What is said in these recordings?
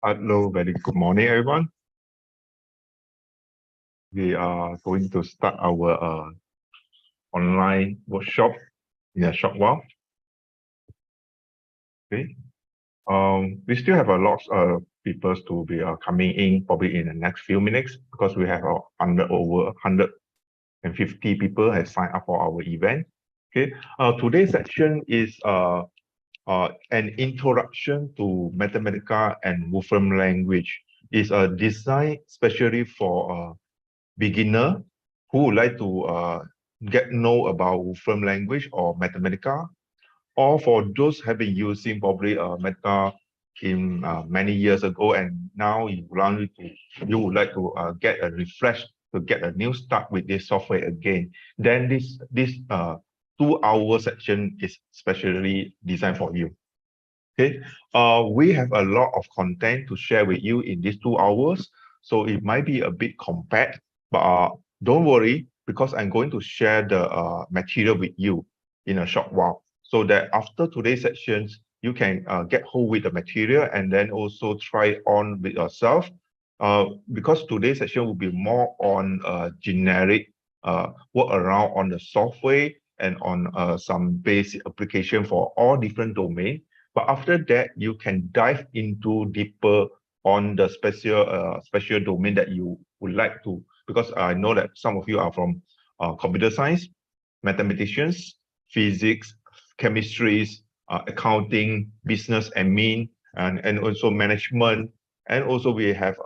Hello, very good morning, everyone. We are going to start our online workshop in a short while. Okay. We still have a lot of people to be coming in probably in the next few minutes because we have over 150 people have signed up for our event. Okay. Today's section is an introduction to Mathematica and Wolfram language. It's designed specially for beginner who would like to get know about Wolfram language or Mathematica, or for those have been using probably Meta in many years ago, and now you would like to get a refresh to get a new start with this software again. Then this 2 hour section is specially designed for you. Okay, we have a lot of content to share with you in these 2 hours, so it might be a bit compact, but don't worry because I'm going to share the material with you in a short while, so that after today's sessions, you can get hold with the material and then also try on with yourself. Because today's session will be more on generic work around on the software and on some basic application for all different domains. But after that, you can dive into deeper on the special domain that you would like to, because I know that some of you are from computer science, mathematicians, physics, chemistries, accounting, business, admin, and also management. And also we have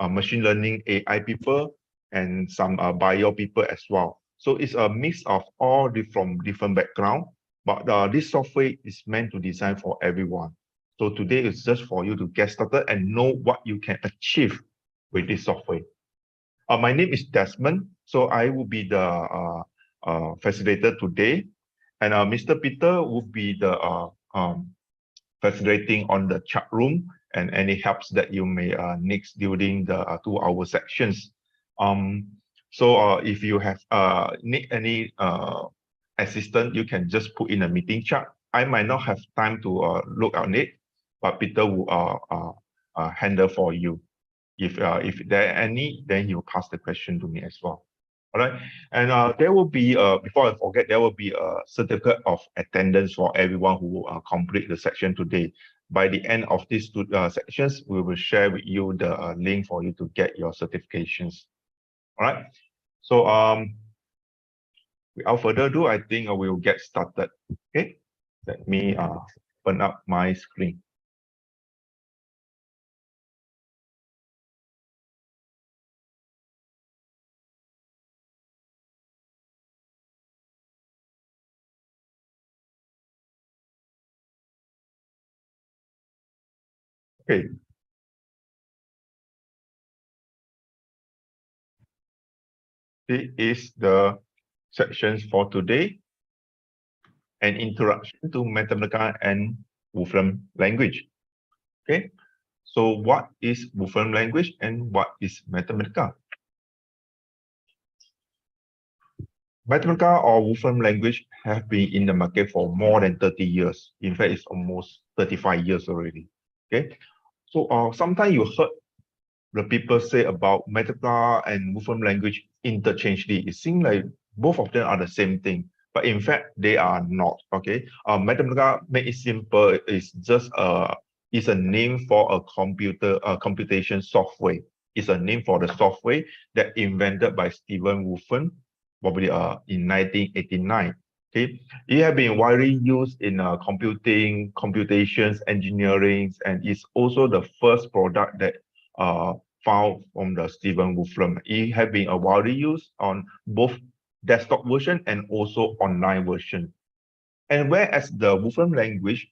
machine learning AI people and some bio people as well. So it's a mix of all from different background. But this software is meant to design for everyone. So today is just for you to get started and know what you can achieve with this software. My name is Desmond. So I will be the facilitator today. And Mr. Peter will be the facilitating on the chat room and any helps that you may need during the 2 hour sections. So if you have need any assistant, you can just put in a meeting chat. I might not have time to look on it, but Peter will handle for you. If there are any, then he'll pass the question to me as well. All right, and there will be before I forget, there will be a certificate of attendance for everyone who will complete the section today. By the end of these two sections, we will share with you the link for you to get your certifications. All right, so without further ado, I think I will get started. Okay, let me open up my screen. Okay. This is the sections for today. An introduction to Mathematica and Wolfram language. Okay, so what is Wolfram language and what is Mathematica? Mathematica or Wolfram language have been in the market for more than 30 years. In fact, it's almost 35 years already. Okay, so sometimes you heard the people say about Mathematica and Wolfram language interchangeably. It seems like both of them are the same thing, but in fact they are not. Okay, Mathematica, make it simple, is just is a name for a computation software. It's a name for the software that invented by Stephen Wolfram, probably in 1989. Okay, it has been widely used in computing, computations, engineering, and it's also the first product that found from the Stephen Wolfram. It has been widely used on both desktop version and also online version. And whereas the Wolfram language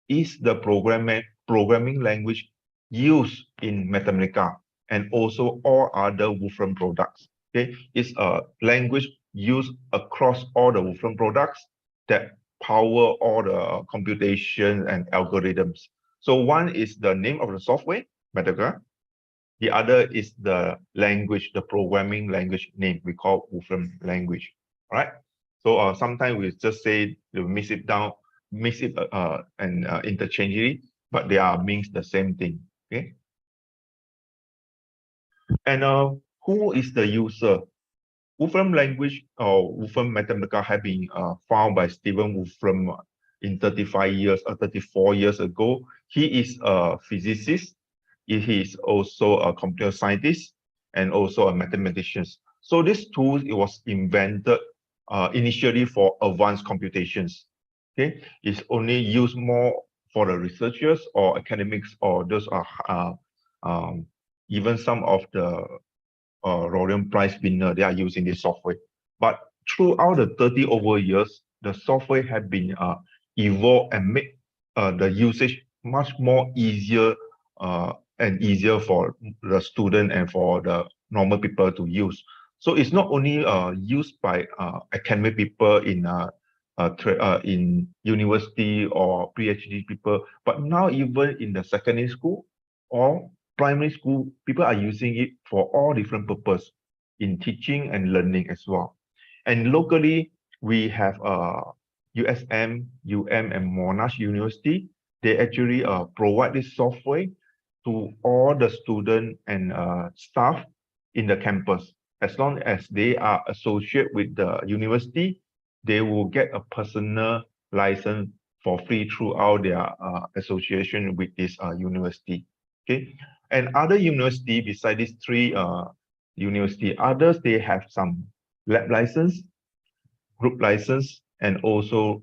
is the programming language used in Mathematica and also all other Wolfram products. Okay, it's a language used across all the Wolfram products that power all the computation and algorithms. So one is the name of the software, Mathematica. The other is the language, the programming language name we call Wolfram language. All right. So sometimes we just say we mix it down, mix it and interchangeably. but they are means the same thing. Okay. And who is the user? Wolfram language or Wolfram Mathematica have been found by Stephen Wolfram in 35 years or 34 years ago. He is a physicist. He is also a computer scientist and also a mathematician. So this tool, it was invented initially for advanced computations. Okay, it's only used more for the researchers or academics, or those are even some of the Rhodium Prize winner, they are using this software. But throughout the 30 over years, the software have been evolved and make the usage much more easier and easier for the student and for the normal people to use. So it's not only used by academic people in university or PhD people, but now even in the secondary school or primary school, people are using it for all different purposes in teaching and learning as well. And locally, we have USM, and Monash University. They actually provide this software to all the students and staff in the campus. As long as they are associated with the university, they will get a personal license for free throughout their association with this university. Okay, and other university beside these three university, others they have some lab license, group license, and also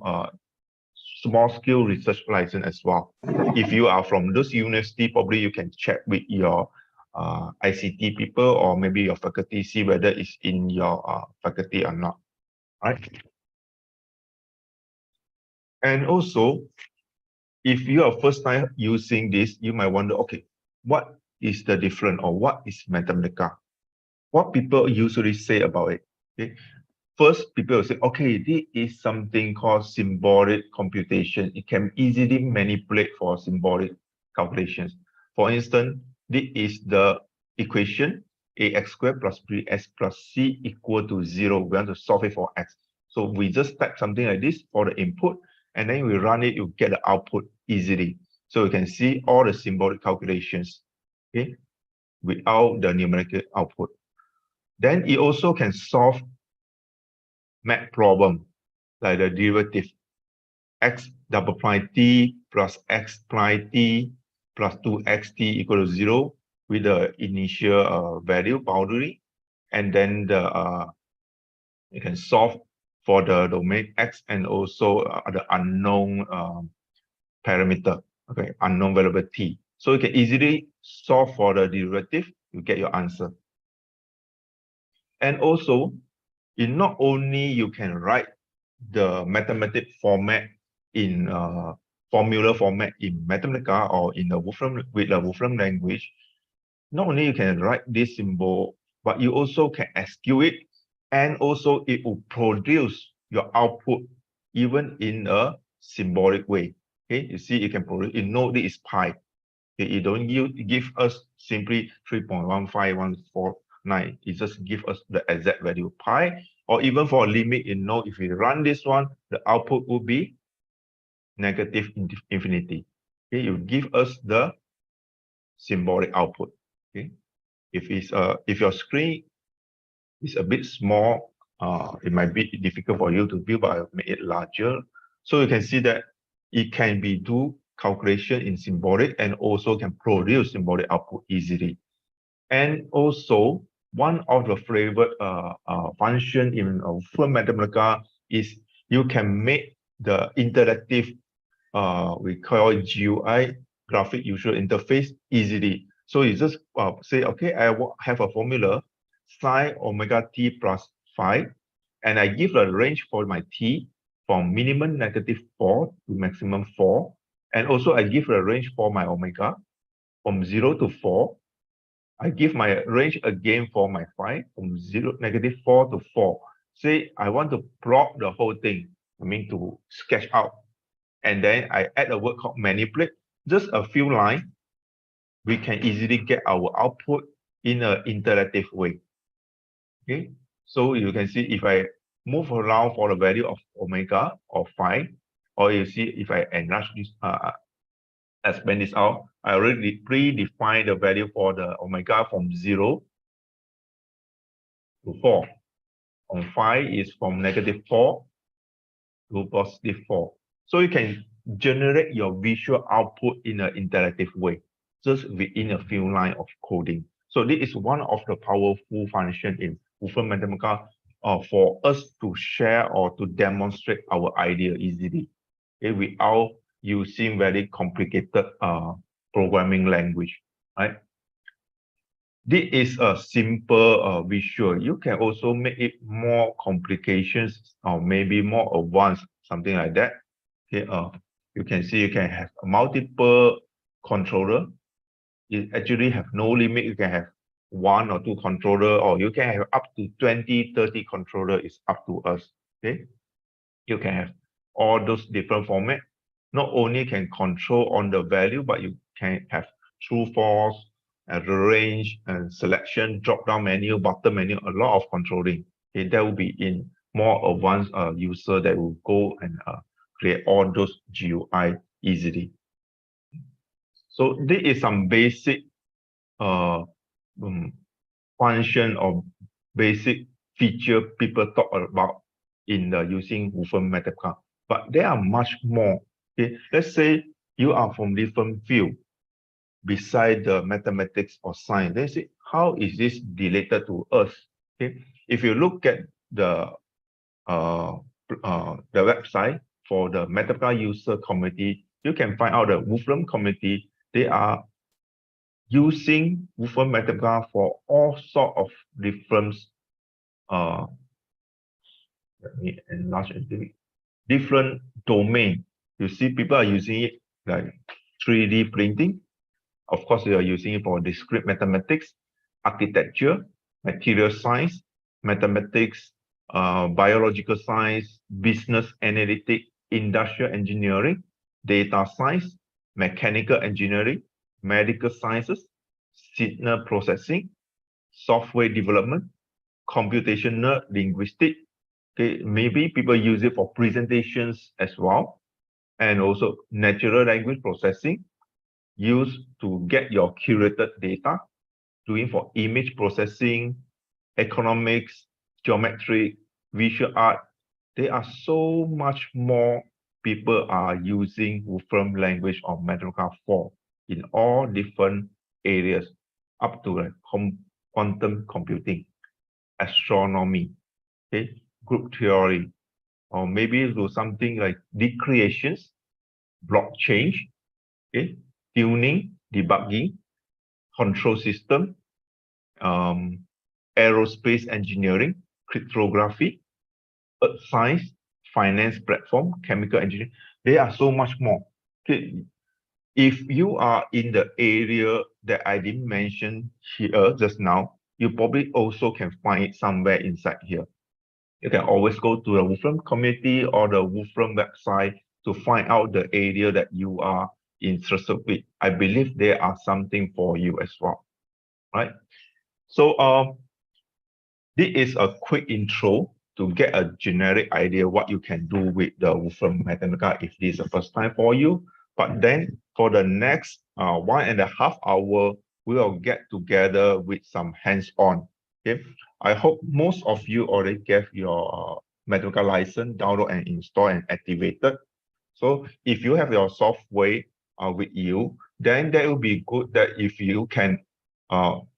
small scale research license as well. If you are from those university, probably you can check with your ICT people or maybe your faculty, see whether it's in your faculty or not, right? And also, if you are first time using this, you might wonder, okay, what is the difference or what is Mathematica? What people usually say about it? Okay? First, people will say, okay, this is something called symbolic computation. It can easily manipulate for symbolic calculations. For instance, this is the equation ax squared plus bx plus c equal to 0. We want to solve it for x. So we just type something like this for the input, and then we run it, you get the output easily. So you can see all the symbolic calculations, okay, without the numerical output. Then it also can solve math problem like the derivative x double prime t plus x prime t plus 2xt equal to 0 with the initial value boundary, and then you can solve for the domain x and also the unknown parameter, okay, unknown variable t. So you can easily solve for the derivative, you get your answer. And also, it not only you can write the mathematic format in formula format in Mathematica or in the Wolfram with the Wolfram language, not only you can write this symbol, but you also can execute it, and also it will produce your output even in a symbolic way. Okay, you see, it can produce. You know this is pi. Okay, you don't give us simply 3.15149. It just give us the exact value pi. Or even for a limit, you know, if you run this one, the output will be negative infinity. Okay, you give us the symbolic output. Okay, if your screen is a bit small, it might be difficult for you to view, but I'll make it larger. So you can see that it can be do calculation in symbolic and also can produce symbolic output easily. And also, one of the favorite function in Wolfram Mathematica is you can make the interactive, we call it GUI, graphic user interface, easily. So you just say, okay, I have a formula, sine omega t plus 5, and I give a range for my t from minimum -4 to maximum 4. And also I give a range for my omega from 0 to 4. I give my range again for my phi from -4 to 4. Say I want to plot the whole thing, I mean to sketch out. And then I add a word called manipulate, just a few lines. We can easily get our output in an interactive way. Okay, so you can see if I move around for the value of omega or phi, or you see if I enlarge this expand this out. I already predefined the value for the omega from 0 to 4. On phi is from -4 to +4. So you can generate your visual output in an interactive way, just within a few lines of coding. So this is one of the powerful functions in Wolfram Mathematica for us to share or to demonstrate our idea easily, okay, without using very complicated programming language, right? This is a simple visual. You can also make it more complications or maybe more advanced, something like that. Okay, you can see you can have multiple controller. It actually have no limit. You can have 1 or 2 controller, or you can have up to 20, 30 controller. It's up to us. Okay, you can have all those different format. Not only can control on the value, but you can have true, false, range and selection, drop down menu, bottom menu, a lot of controlling. Okay, that will be in more advanced user that will go and create all those GUI easily. So this is some basic function or basic feature people talk about in the using Wolfram Mathematica. But there are much more. Okay, let's say you are from different field beside the mathematics or science. They say, how is this related to us? Okay, if you look at the website for the Mathematica user community, you can find out the Wolfram community. They are using Wolfram Mathematica for all sort of different let me enlarge a bit, different domain. You see people are using it like 3D printing. Of course, they are using it for discrete mathematics, architecture, material science, mathematics, biological science, business analytics, industrial engineering, data science, mechanical engineering, medical sciences, signal processing, software development, computational linguistics. Okay, maybe people use it for presentations as well, and also natural language processing, used to get your curated data, doing for image processing, economics, geometry, visual art. There are so much more people are using Wolfram language or Mathematica for in all different areas, up to like quantum computing, astronomy, okay, group theory, or maybe do something like decreations, blockchain, okay, tuning, debugging, control system, aerospace engineering, cryptography, earth science, finance platform, chemical engineering. There are so much more. Okay. If you are in the area that I didn't mention here just now, you probably also can find it somewhere inside here. You can always go to the Wolfram community or the Wolfram website to find out the area that you are interested with. I believe there are something for you as well, right? So this is a quick intro to get a generic idea what you can do with the Wolfram Mathematica if this is the first time for you. But then for the next 1.5 hours, we will get together with some hands-on. Okay, I hope most of you already get your Mathematica license, download and install and activated. So if you have your software with you, then that will be good that if you can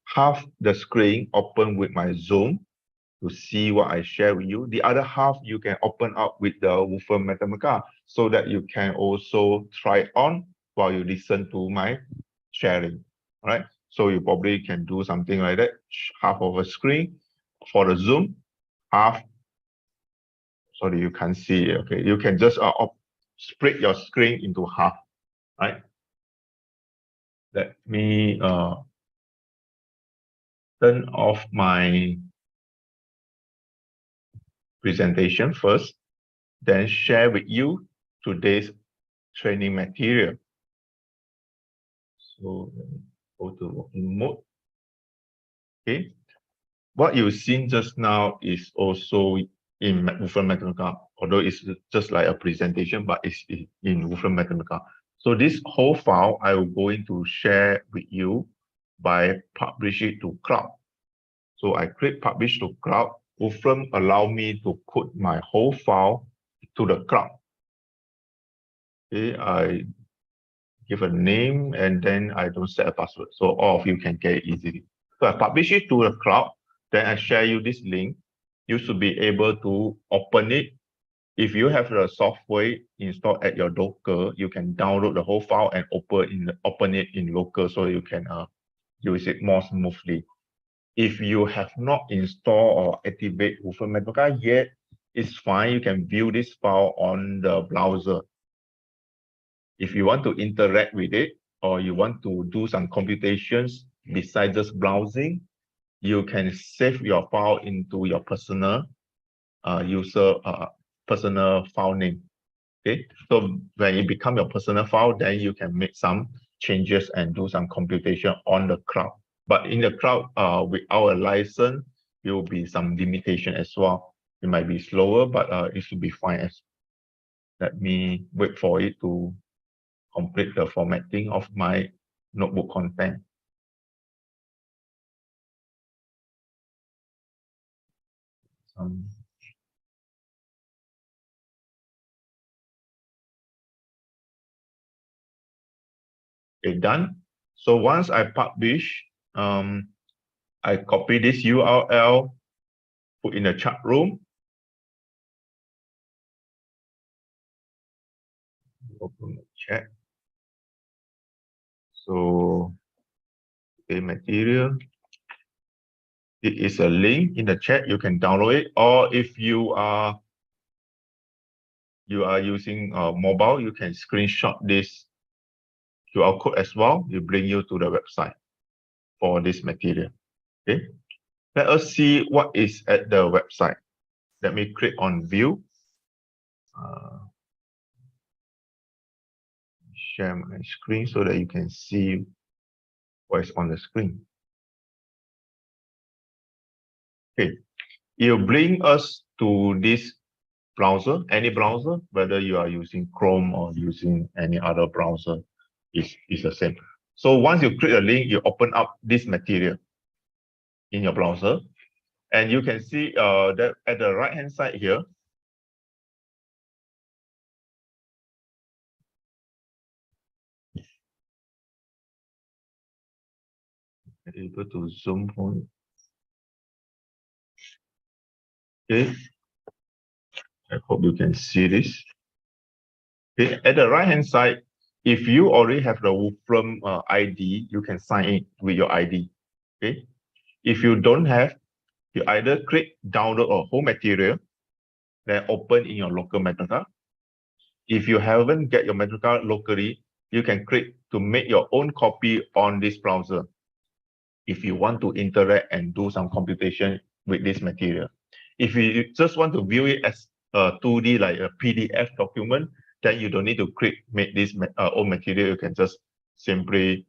half the screen open with my Zoom to see what I share with you. The other half you can open up with the Wolfram Mathematica so that you can also try on while you listen to my sharing. All right. So you probably can do something like that. Half of a screen for the Zoom, half. Sorry, you can't see it. Okay, you can just split your screen into half. Right. Let me turn off my presentation first, then share with you today's training material. So let me go to working mode. Okay. What you've seen just now is also in Wolfram Mathematica, although it's just like a presentation, but it's in Wolfram Mathematica. So this whole file, I will going to share with you by publish it to cloud. So I click publish to cloud. Wolfram allow me to put my whole file to the cloud. Okay, I give a name and then I don't set a password. So all of you can get it easily. So I publish it to the cloud. Then I share you this link. You should be able to open it. If you have the software installed at your local, you can download the whole file and open it in local so you can use it more smoothly. If you have not installed or activate Wolfram Mathematica yet, it's fine. You can view this file on the browser. If you want to interact with it or you want to do some computations besides just browsing, you can save your file into your personal personal file name. Okay, so when it becomes your personal file, then you can make some changes and do some computation on the cloud. But in the cloud, without a license, there will be some limitation as well. It might be slower, but it should be fine. Let me wait for it to complete the formatting of my notebook content. Okay, done. So once I publish, I copy this URL, put in the chat room. Open the chat. So, okay, material. It is a link in the chat. You can download it, or if you are using mobile, you can screenshot this QR code as well. It bring you to the website for this material. Okay, let us see what is at the website. Let me click on view. Share my screen so that you can see what is on the screen. Okay, it will bring us to this browser, any browser, whether you are using Chrome or using any other browser, is the same. So once you click the link, you open up this material in your browser, and you can see that at the right-hand side here, able to zoom on. Okay, I hope you can see this. Okay, at the right-hand side, if you already have the Wolfram ID, you can sign in with your ID. Okay, if you don't have, you either click download a whole material, then open in your local Mathematica. If you haven't get your Mathematica locally, you can click to make your own copy on this browser if you want to interact and do some computation with this material. If you just want to view it as a 2D, like a PDF document, then you don't need to click make this own material. You can just simply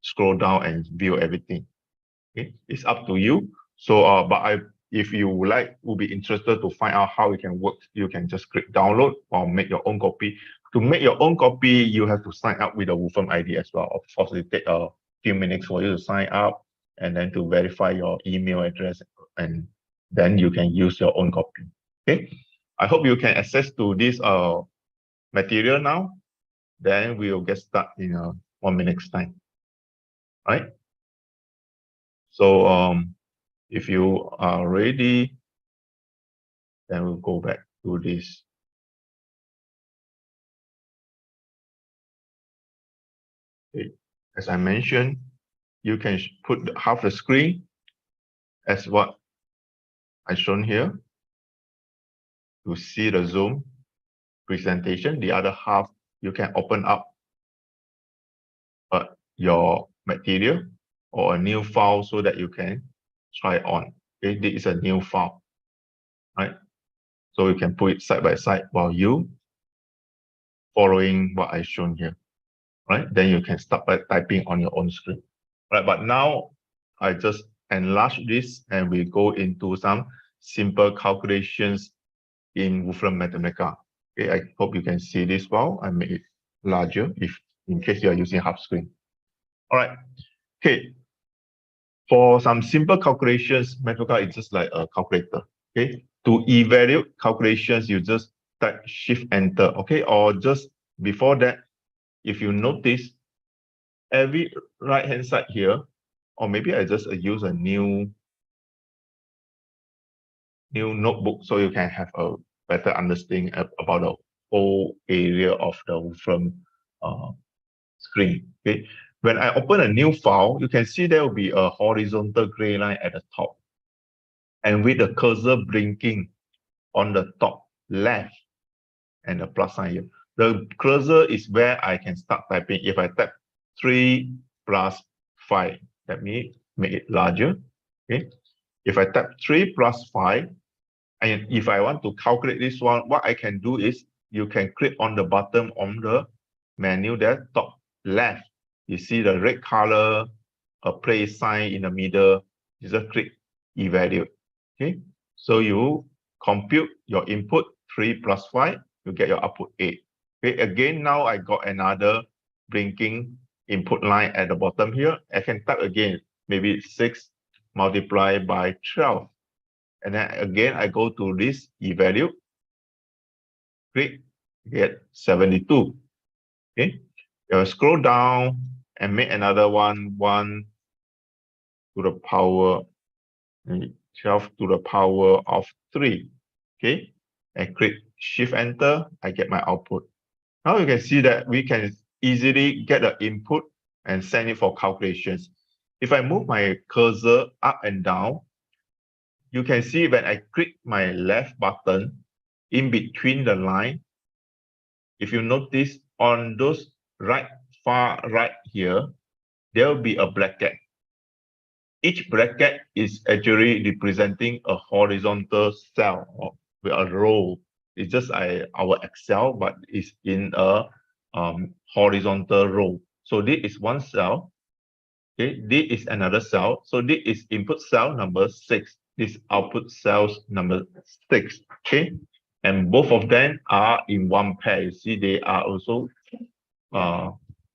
scroll down and view everything. Okay, it's up to you. So, if you would be interested to find out how it can work, you can just click download or make your own copy. To make your own copy, you have to sign up with a Wolfram ID as well. Of course, it takes a few minutes for you to sign up and then to verify your email address, and then you can use your own copy. Okay, I hope you can access to this material now. Then we'll get started in 1 minute's time. All right. So if you are ready, then we'll go back to this. Okay. As I mentioned, you can put half the screen as what I shown here to see the Zoom presentation. The other half, you can open up your material or a new file so that you can try on. Okay, this is a new file, right? So you can put it side by side while you following what I shown here, right? Then you can start by typing on your own screen, right? But now I just enlarge this and we go into some simple calculations in Wolfram Mathematica. Okay, I hope you can see this well. I made it larger if in case you are using half screen. All right. Okay. For some simple calculations, Mathematica is just like a calculator. Okay. To evaluate calculations, you just type Shift Enter. Okay. Or just before that, if you notice, every right hand side here, or maybe I just use a new notebook so you can have a better understanding about the whole area of the Wolfram screen. Okay, when I open a new file, you can see there will be a horizontal gray line at the top, and with the cursor blinking on the top left and the plus sign here, the cursor is where I can start typing. If I type 3 plus 5, let me make it larger. Okay, if I type 3 plus 5, and if I want to calculate this one, what I can do is you can click on the bottom on the menu there, top left. You see the red color, a place sign in the middle. You just click evaluate. Okay, so you compute your input 3 plus 5, you get your output 8. Okay, again, now I got another blinking input line at the bottom here. I can type again, maybe 6 multiplied by 12. And then again, I go to this evaluate, click, get 72. Okay, you scroll down and make another one, 1 to the power 12 to the power of 3. Okay, and click Shift Enter, I get my output. Now you can see that we can easily get the input and send it for calculations. If I move my cursor up and down, you can see when I click my left button in between the line, if you notice on those far right here, there will be a bracket. Each bracket is actually representing a horizontal cell or a row. It's just our Excel, but it's in a horizontal row. So this is one cell. Okay, this is another cell. So this is input cell number 6. This output cells number 6. Okay, and both of them are in one pair. You see, they are also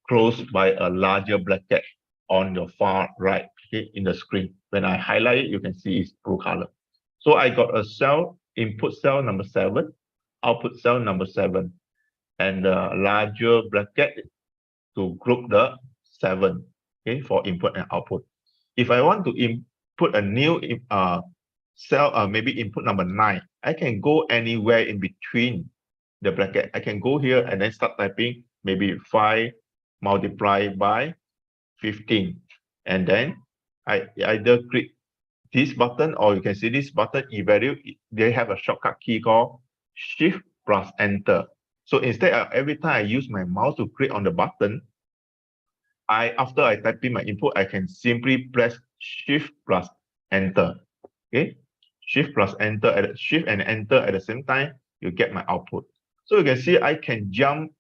closed by a larger bracket on the far right, okay, in the screen. When I highlight it, you can see it's blue color. So I got a cell, input cell number 7, output cell number 7, and a larger bracket to group the 7, okay, for input and output. If I want to input a new cell, maybe input number 9, I can go anywhere in between the bracket. I can go here and then start typing maybe 5 multiplied by 15. And then I either click this button, or you can see this button, evaluate. They have a shortcut key called Shift plus Enter. So instead of every time I use my mouse to click on the button, after I type in my input, I can simply press Shift plus Enter. Okay, Shift plus Enter, Shift and Enter at the same time, you get my output. So you can see I can jump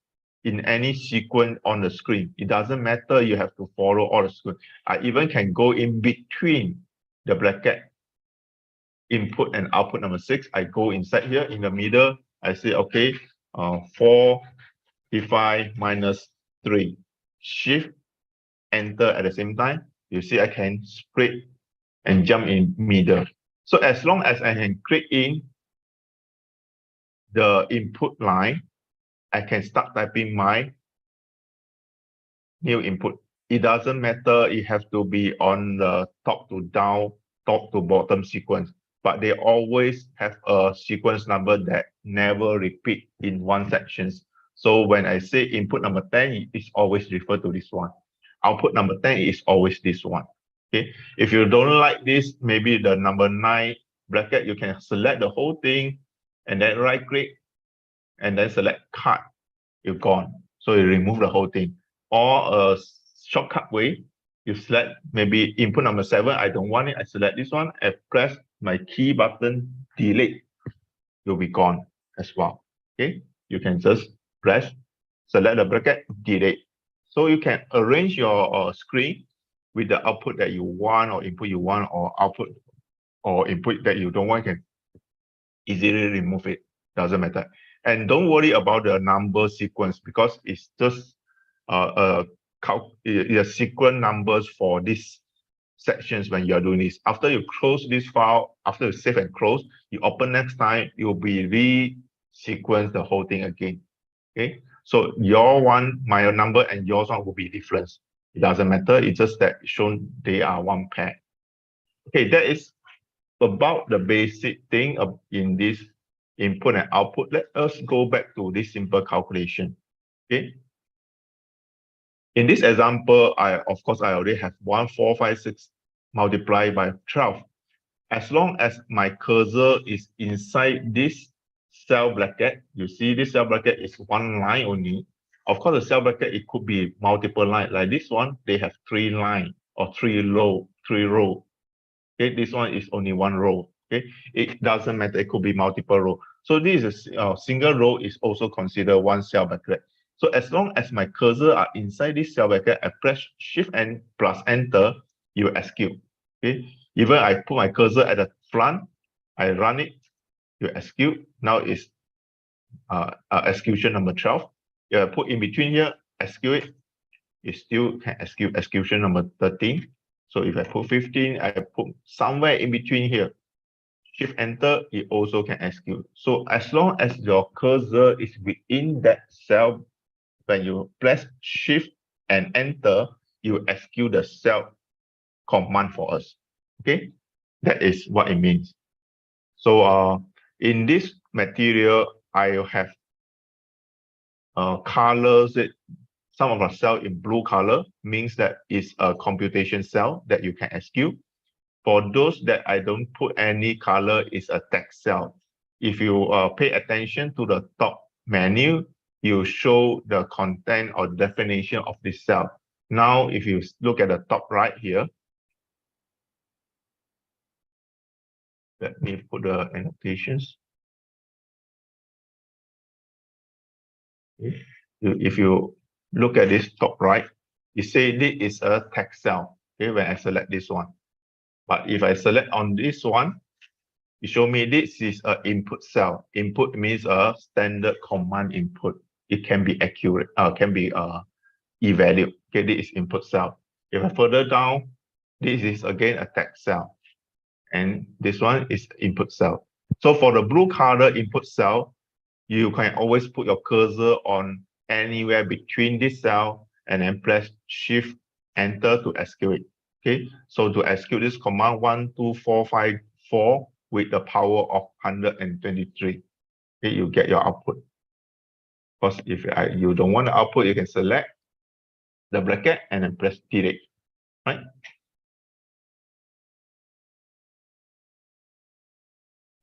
in any sequence on the screen. It doesn't matter, you have to follow all the screen. I even can go in between the bracket, input and output number 6. I go inside here in the middle. I say, okay, 4 divided minus 3. Shift, Enter at the same time. You see I can split and jump in middle. So as long as I can click in the input line, I can start typing my new input. It doesn't matter, it has to be on the top to down, top to bottom sequence, but they always have a sequence number that never repeat in one section. So when I say input number 10, it's always refer to this one. Output number 10 is always this one. Okay, if you don't like this, maybe the number 9 bracket, you can select the whole thing and then right click and then select cut. You're gone. So you remove the whole thing. Or a shortcut way, you select maybe input number 7. I don't want it. I select this one and press my key button, delete. You'll be gone as well. Okay, you can just press, select the bracket, delete. So you can arrange your screen with the output that you want, or input you want, or output or input that you don't want. You can easily remove it. Doesn't matter. And don't worry about the number sequence because it's just a sequence numbers for these sections when you're doing this. After you close this file, after you save and close, you open next time, it will be re-sequence the whole thing again. Okay, so your one, my number, and yours one will be different. It doesn't matter. It's just that shown they are one pair. Okay, that is about the basic thing in this input and output. Let us go back to this simple calculation. Okay. In this example, of course I already have 1456 multiplied by 12. As long as my cursor is inside this cell bracket, you see this cell bracket is one line only. Of course, the cell bracket, it could be multiple lines. Like this one, they have 3 lines or 3 row. Okay, this one is only 1 row. Okay, it doesn't matter. It could be multiple row. So this is a single row is also considered one cell bracket. So as long as my cursor are inside this cell bracket, I press Shift and plus Enter, you will execute. Okay, even I put my cursor at the front, I run it, you execute. Now it's execution number 12. You put in between here, execute it. You still can execute execution number 13. So if I put 15, I put somewhere in between here. Shift Enter, it also can execute. So as long as your cursor is within that cell, when you press Shift and Enter, you execute the cell command for us. Okay, that is what it means. So in this material, I have colors. Some of our cell in blue color means that it's a computation cell that you can execute. For those that I don't put any color, is a text cell. If you pay attention to the top menu, you show the content or definition of this cell. Now, if you look at the top right here, let me put the annotations. If you look at this top right, it says this is a text cell. Okay, when I select this one. But if I select on this one, it show me this is an input cell. Input means a standard command input. It can be accurate, can be evaluate. Okay, this is input cell. If I further down, this is again a text cell. And this one is input cell. So for the blue color input cell, you can always put your cursor on anywhere between this cell and then press Shift Enter to execute it. Okay, so to execute this command 12454 with the power of 123, okay, you get your output. Because if you don't want the output, you can select the bracket and then press delete, right?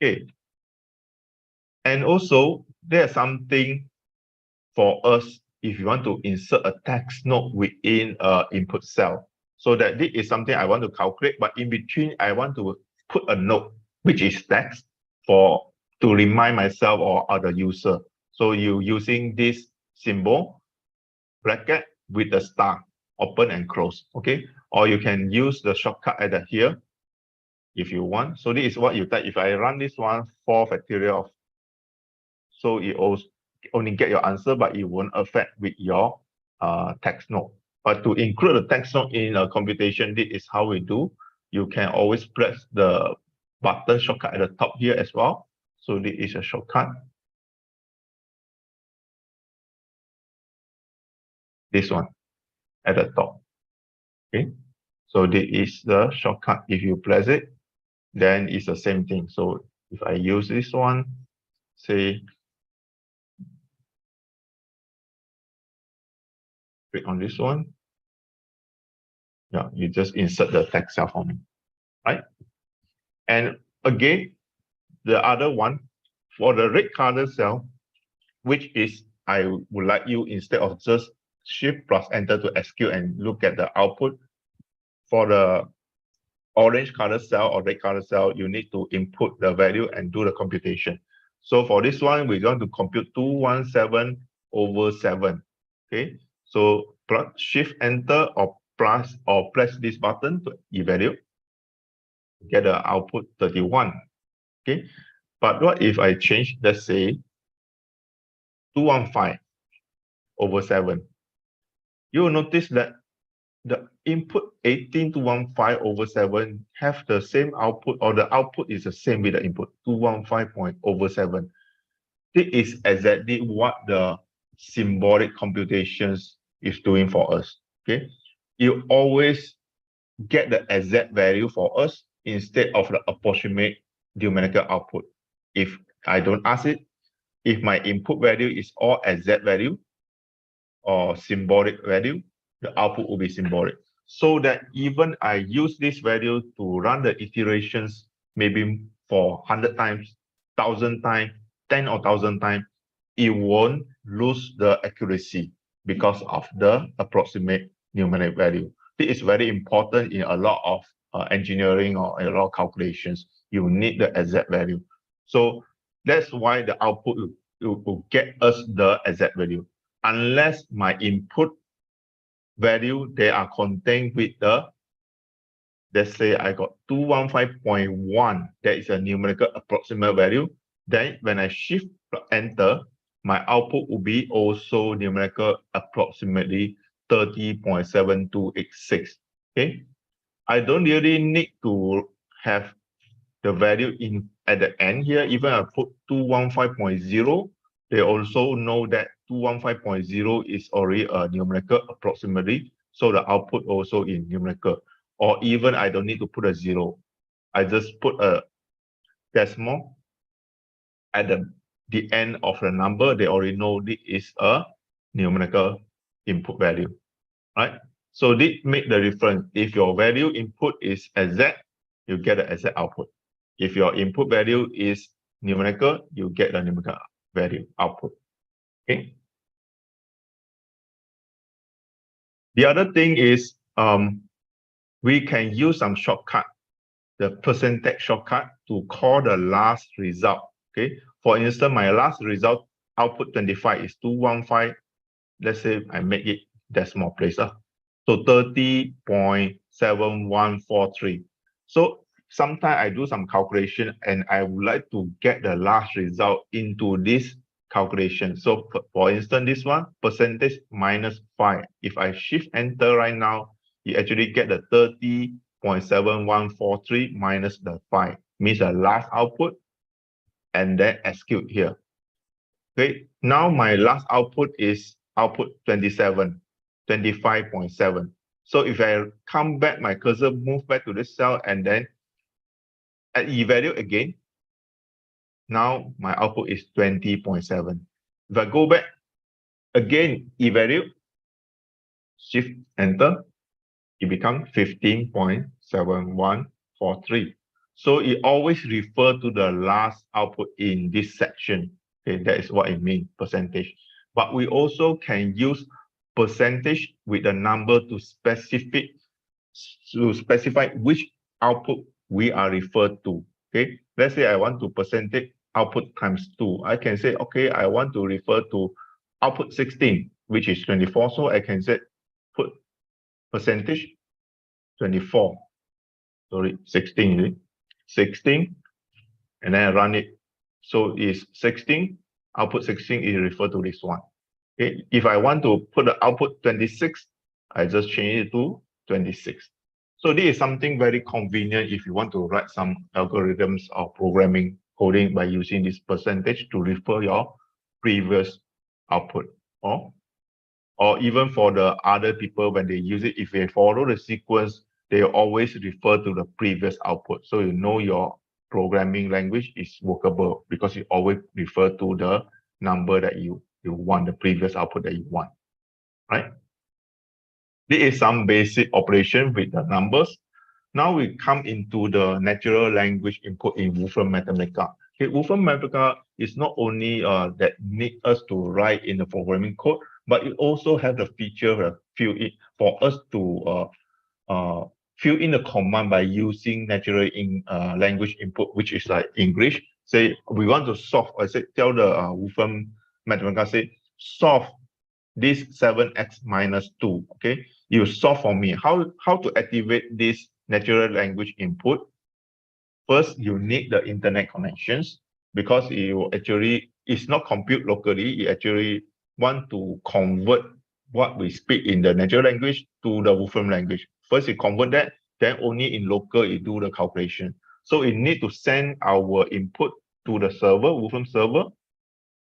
Okay, and also there's something for us if you want to insert a text node within an input cell. So that this is something I want to calculate, but in between, I want to put a note, which is text, to remind myself or other user. So you using this symbol, bracket with the star, open and close, okay? Or you can use the shortcut at here if you want. So this is what you type. If I run this one, 4 factorial of, so it also only get your answer, but it won't affect with your text node. But to include the text node in a computation, this is how we do. You can always press the button shortcut at the top here as well. So this is a shortcut. This one at the top. Okay. So this is the shortcut. If you press it, then it's the same thing. So if I use this one, say, click on this one. Yeah, you just insert the text cell for me, right? And again, the other one, for the red color cell, which is I would like you, instead of just Shift plus Enter to execute and look at the output, for the orange color cell or red color cell, you need to input the value and do the computation. So for this one, we're going to compute 217 over 7. Okay, so Shift Enter or press this button to evaluate, get the output 31. Okay, but what if I change, let's say 215 over 7. You will notice that the input 18215 over 7 have the same output, or the output is the same with the input 215 over 7. This is exactly what the symbolic computations is doing for us. Okay, you always get the exact value for us instead of the approximate numerical output. If I don't ask it, if my input value is all exact value or symbolic value, the output will be symbolic. So that even I use this value to run the iterations maybe for 100 times, 1,000 times, 10 or 1,000 times, it won't lose the accuracy because of the approximate numeric value. This is very important in a lot of engineering or a lot of calculations. You need the exact value. So that's why the output will get us the exact value. Unless my input value, they are contained with the, let's say I got 215.1, that is a numerical approximate value. Then when I shift enter, my output will be also numerical approximately 30.7286. Okay, I don't really need to have the value in at the end here. Even I put 215.0, they also know that 215.0 is already a numerical approximately, so the output also in numerical. Or even I don't need to put a 0. I just put a decimal at the end of the number. They already know this is a numerical input value, right? So this make the difference. If your value input is exact, you get the exact output. If your input value is numerical, you get the numerical value output. Okay. The other thing is we can use some shortcut, the percentage shortcut, to call the last result. Okay. For instance, my last result output 25 is 215. Let's say I make it decimal place. So 30.7143. So sometimes I do some calculation and I would like to get the last result into this calculation. So for instance, this one, percentage minus 5. If I shift enter right now, you actually get the 30.7143 minus the 5, means the last output, and then execute here. Okay, now my last output is output 27, 25.7. So if I come back, my cursor move back to this cell and then at evaluate again, now my output is 20.7. If I go back again, evaluate, shift enter, it becomes 15.7143. So it always refers to the last output in this section. Okay, that is what it means, percentage. But we also can use percentage with a number to specify which output we are referred to. Okay, let's say I want to percentage output times 2. I can say, okay, I want to refer to output 16, which is 24. So I can say put percentage 24. Sorry, 16, and then I run it. So it's 16, output 16 is referred to this one. Okay, if I want to put the output 26, I just change it to 26. So this is something very convenient if you want to write some algorithms or programming coding by using this percentage to refer your previous output. Or even for the other people, when they use it, if they follow the sequence, they always refer to the previous output. So you know your programming language is workable because you always refer to the number that you want, the previous output that you want, right? This is some basic operation with the numbers. Now we come into the natural language input in Wolfram Mathematica. Okay, Wolfram Mathematica is not only that need us to write in the programming code, but it also have the feature for us to fill in the command by using natural language input, which is like English. Say we want to solve, I say tell the Wolfram Mathematica, say solve this 7x minus 2. Okay, you solve for me. How to activate this natural language input? First, you need the internet connections because it will actually is not compute locally. It actually want to convert what we speak in the natural language to the Wolfram language. First, it convert that, then only in local it do the calculation. So it need to send our input to the server, Wolfram server.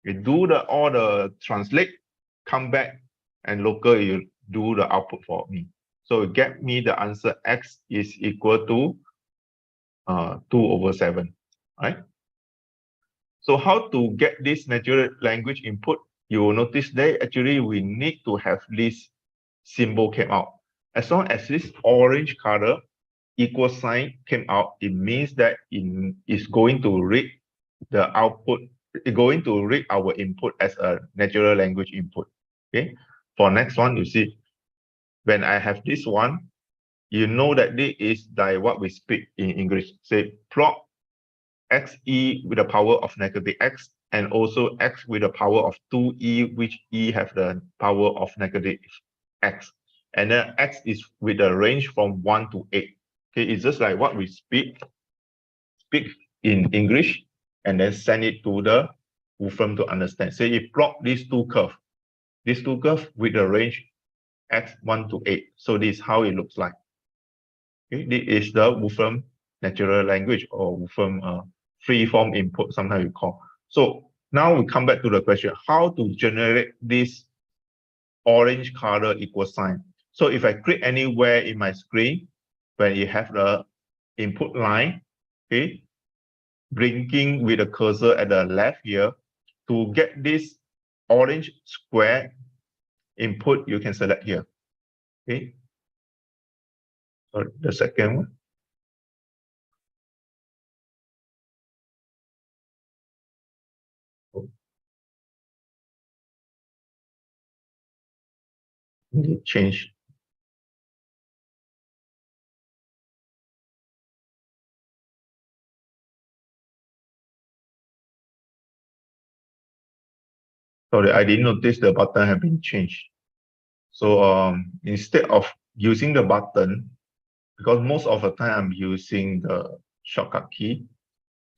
It do all the translate, come back, and local it do the output for me. So it get me the answer x is equal to 2/7, right? So how to get this natural language input? You will notice that actually we need to have this symbol came out. As long as this orange color equal sign came out, it means that it is going to read the output, it's going to read our input as a natural language input. Okay. For next one, you see, when I have this one, you know that this is like what we speak in English. Say plot xe with the power of negative x, and also x with the power of 2e, which e have the power of negative x. And then x is with the range from 1 to 8. Okay, it's just like what we speak in English, and then send it to the Wolfram to understand. Say you plot these two curves with the range x 1 to 8. So this is how it looks like. Okay, this is the Wolfram natural language, or Wolfram free-form input, sometimes we call. So now we come back to the question, how to generate this orange color equal sign. So if I click anywhere in my screen, when you have the input line, okay, blinking with the cursor at the left here, to get this orange square input, you can select here. Okay. So the second one. Change. Sorry, I didn't notice the button have been changed. So instead of using the button, because most of the time I'm using the shortcut key.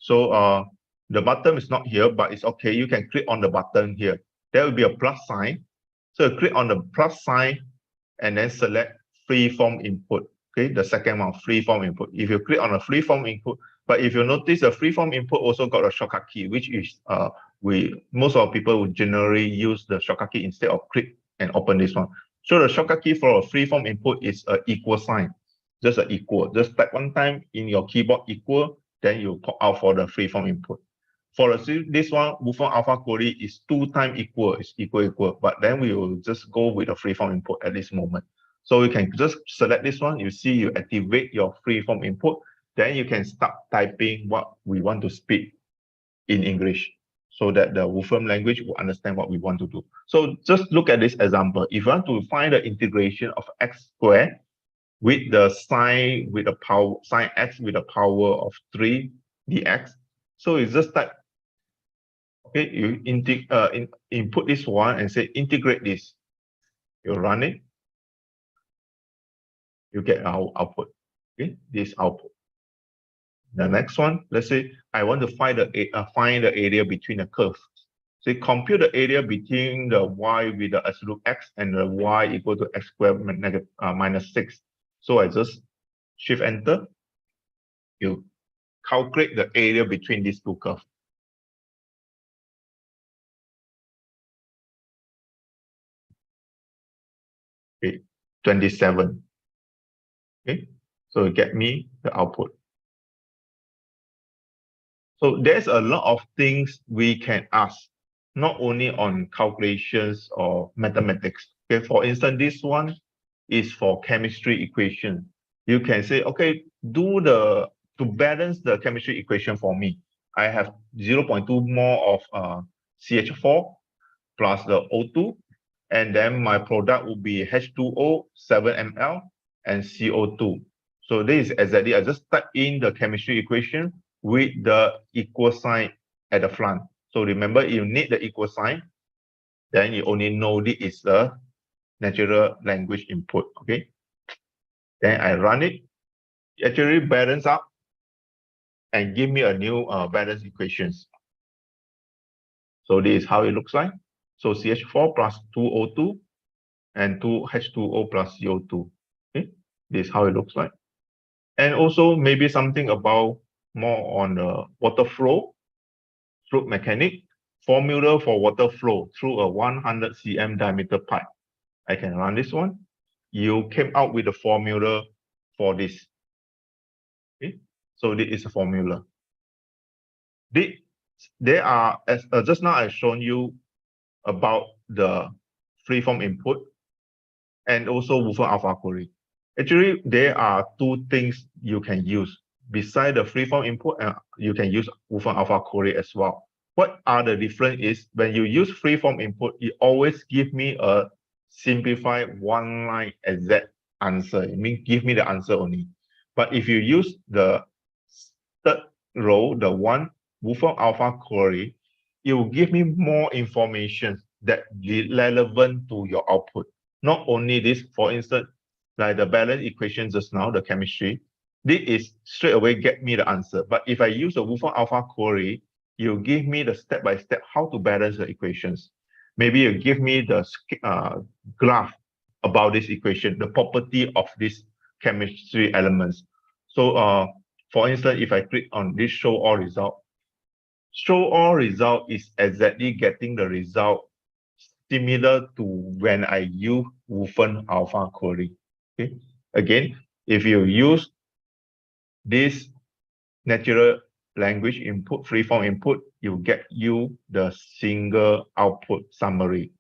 So the button is not here, but it's okay. You can click on the button here. There will be a plus sign. So click on the plus sign and then select free-form input. Okay, the second one, free-form input. If you click on a free-form input, but if you notice the free-form input also got a shortcut key, which is most of people would generally use the shortcut key instead of click and open this one. So the shortcut key for a free-form input is an equal sign, just an equal. Just type one time in your keyboard equal, then you pop out for the free-form input. For this one, Wolfram alpha query is 2 times equal, is equal, but then we will just go with the free-form input at this moment. So you can just select this one, you see you activate your free-form input, then you can start typing what we want to speak in English, so that the Wolfram language will understand what we want to do. So just look at this example. If you want to find the integration of x squared with the sine with the power sine x with the power of 3 dx, so it's just type. Okay, you input this one and say integrate this. You run it, you get our output. Okay, this output. The next one, let's say I want to find the area between the curves. So compute the area between the y with the absolute x and the y equal to x squared minus 6. So I just shift enter. You calculate the area between these two curves. Okay, 27. Okay, so get me the output. So there's a lot of things we can ask, not only on calculations or mathematics. Okay, for instance, this one is for chemistry equation. You can say, okay, to balance the chemistry equation for me. I have 0.2 mole of CH4 plus the O2, and then my product will be H2O 7 ml and CO2. So this is exactly, I just type in the chemistry equation with the equal sign at the front. So remember, you need the equal sign, then you only know this is the natural language input, okay? Then I run it, actually balance up and give me a new balance equations. So this is how it looks like. So CH4 plus 2O2 and 2H2O plus CO2. Okay, this is how it looks like. And also maybe something about more on the water flow, fluid mechanic, formula for water flow through a 100 cm diameter pipe. I can run this one. You came out with the formula for this. Okay, so this is a formula. They are, as just now I've shown you about the freeform input and also Wolfram alpha query. Actually, there are two things you can use. Beside the freeform input, you can use Wolfram alpha query as well. What are the difference is when you use freeform input, it always give me a simplified one-line exact answer. It means give me the answer only. But if you use the third row, the one Wolfram alpha query, it will give me more information that is relevant to your output. Not only this, for instance, like the balance equation just now, the chemistry, this is straight away get me the answer. But if I use the Wolfram alpha query, you give me the step-by-step how to balance the equations. Maybe you give me the graph about this equation, the property of these chemistry elements. So for instance, if I click on this show all result is exactly getting the result similar to when I use Wolfram alpha query. Okay. Again, if you use this natural language input, freeform input, you get you the single output summary.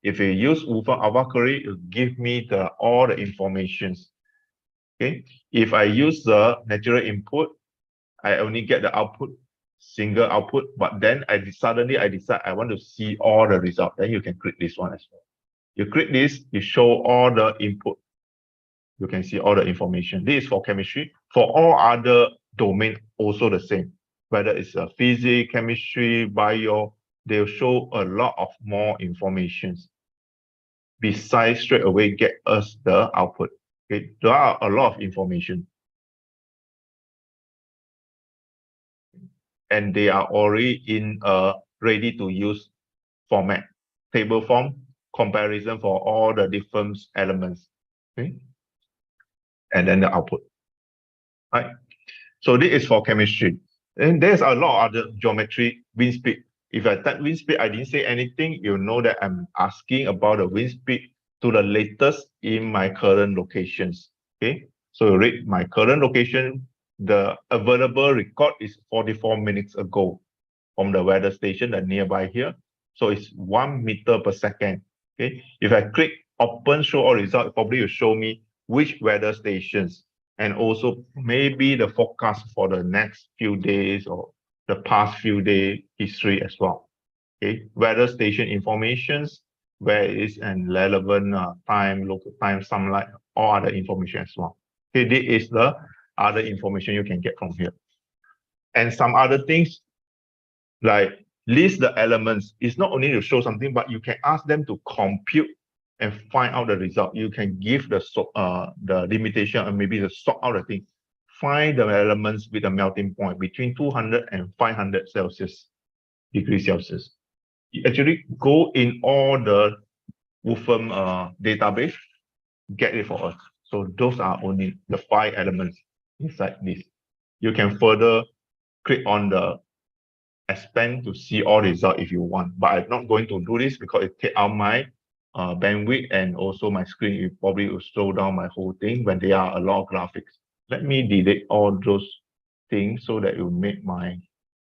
If you use Wolfram alpha query, it will give me all the informations. Okay. If I use the natural input, I only get the output, single output, but then suddenly I decide I want to see all the results. Then you can click this one as well. You click this, you show all the input. You can see all the information. This is for chemistry. For all other domain, also the same. Whether it's physics, chemistry, bio, they'll show a lot of more information. Besides straight away get us the output. Okay, there are a lot of information. And they are already in a ready to use format, table form, comparison for all the different elements. Okay, and then the output. Right. So this is for chemistry. And there's a lot of other geometry, wind speed. If I type wind speed, I didn't say anything, you know that I'm asking about the wind speed to the latest in my current locations. Okay, so read my current location. The available record is 44 minutes ago from the weather station that nearby here. So it's 1 meter per second. Okay, if I click open show all result, it probably will show me which weather stations and also maybe the forecast for the next few days or the past few day history as well. Okay, weather station informations, where is and relevant time, local time, sunlight, all other information as well. Okay, this is the other information you can get from here. And some other things like list the elements. It's not only to show something, but you can ask them to compute and find out the result. You can give the limitation and maybe the sort out the thing. Find the elements with a melting point between 200 and 500 degrees Celsius. You actually go in all the Wolfram database, get it for us. So those are only the 5 elements inside this. You can further click on the expand to see all result if you want, but I'm not going to do this because it take out my bandwidth and also my screen. It probably will slow down my whole thing when there are a lot of graphics. Let me delete all those things so that it will make my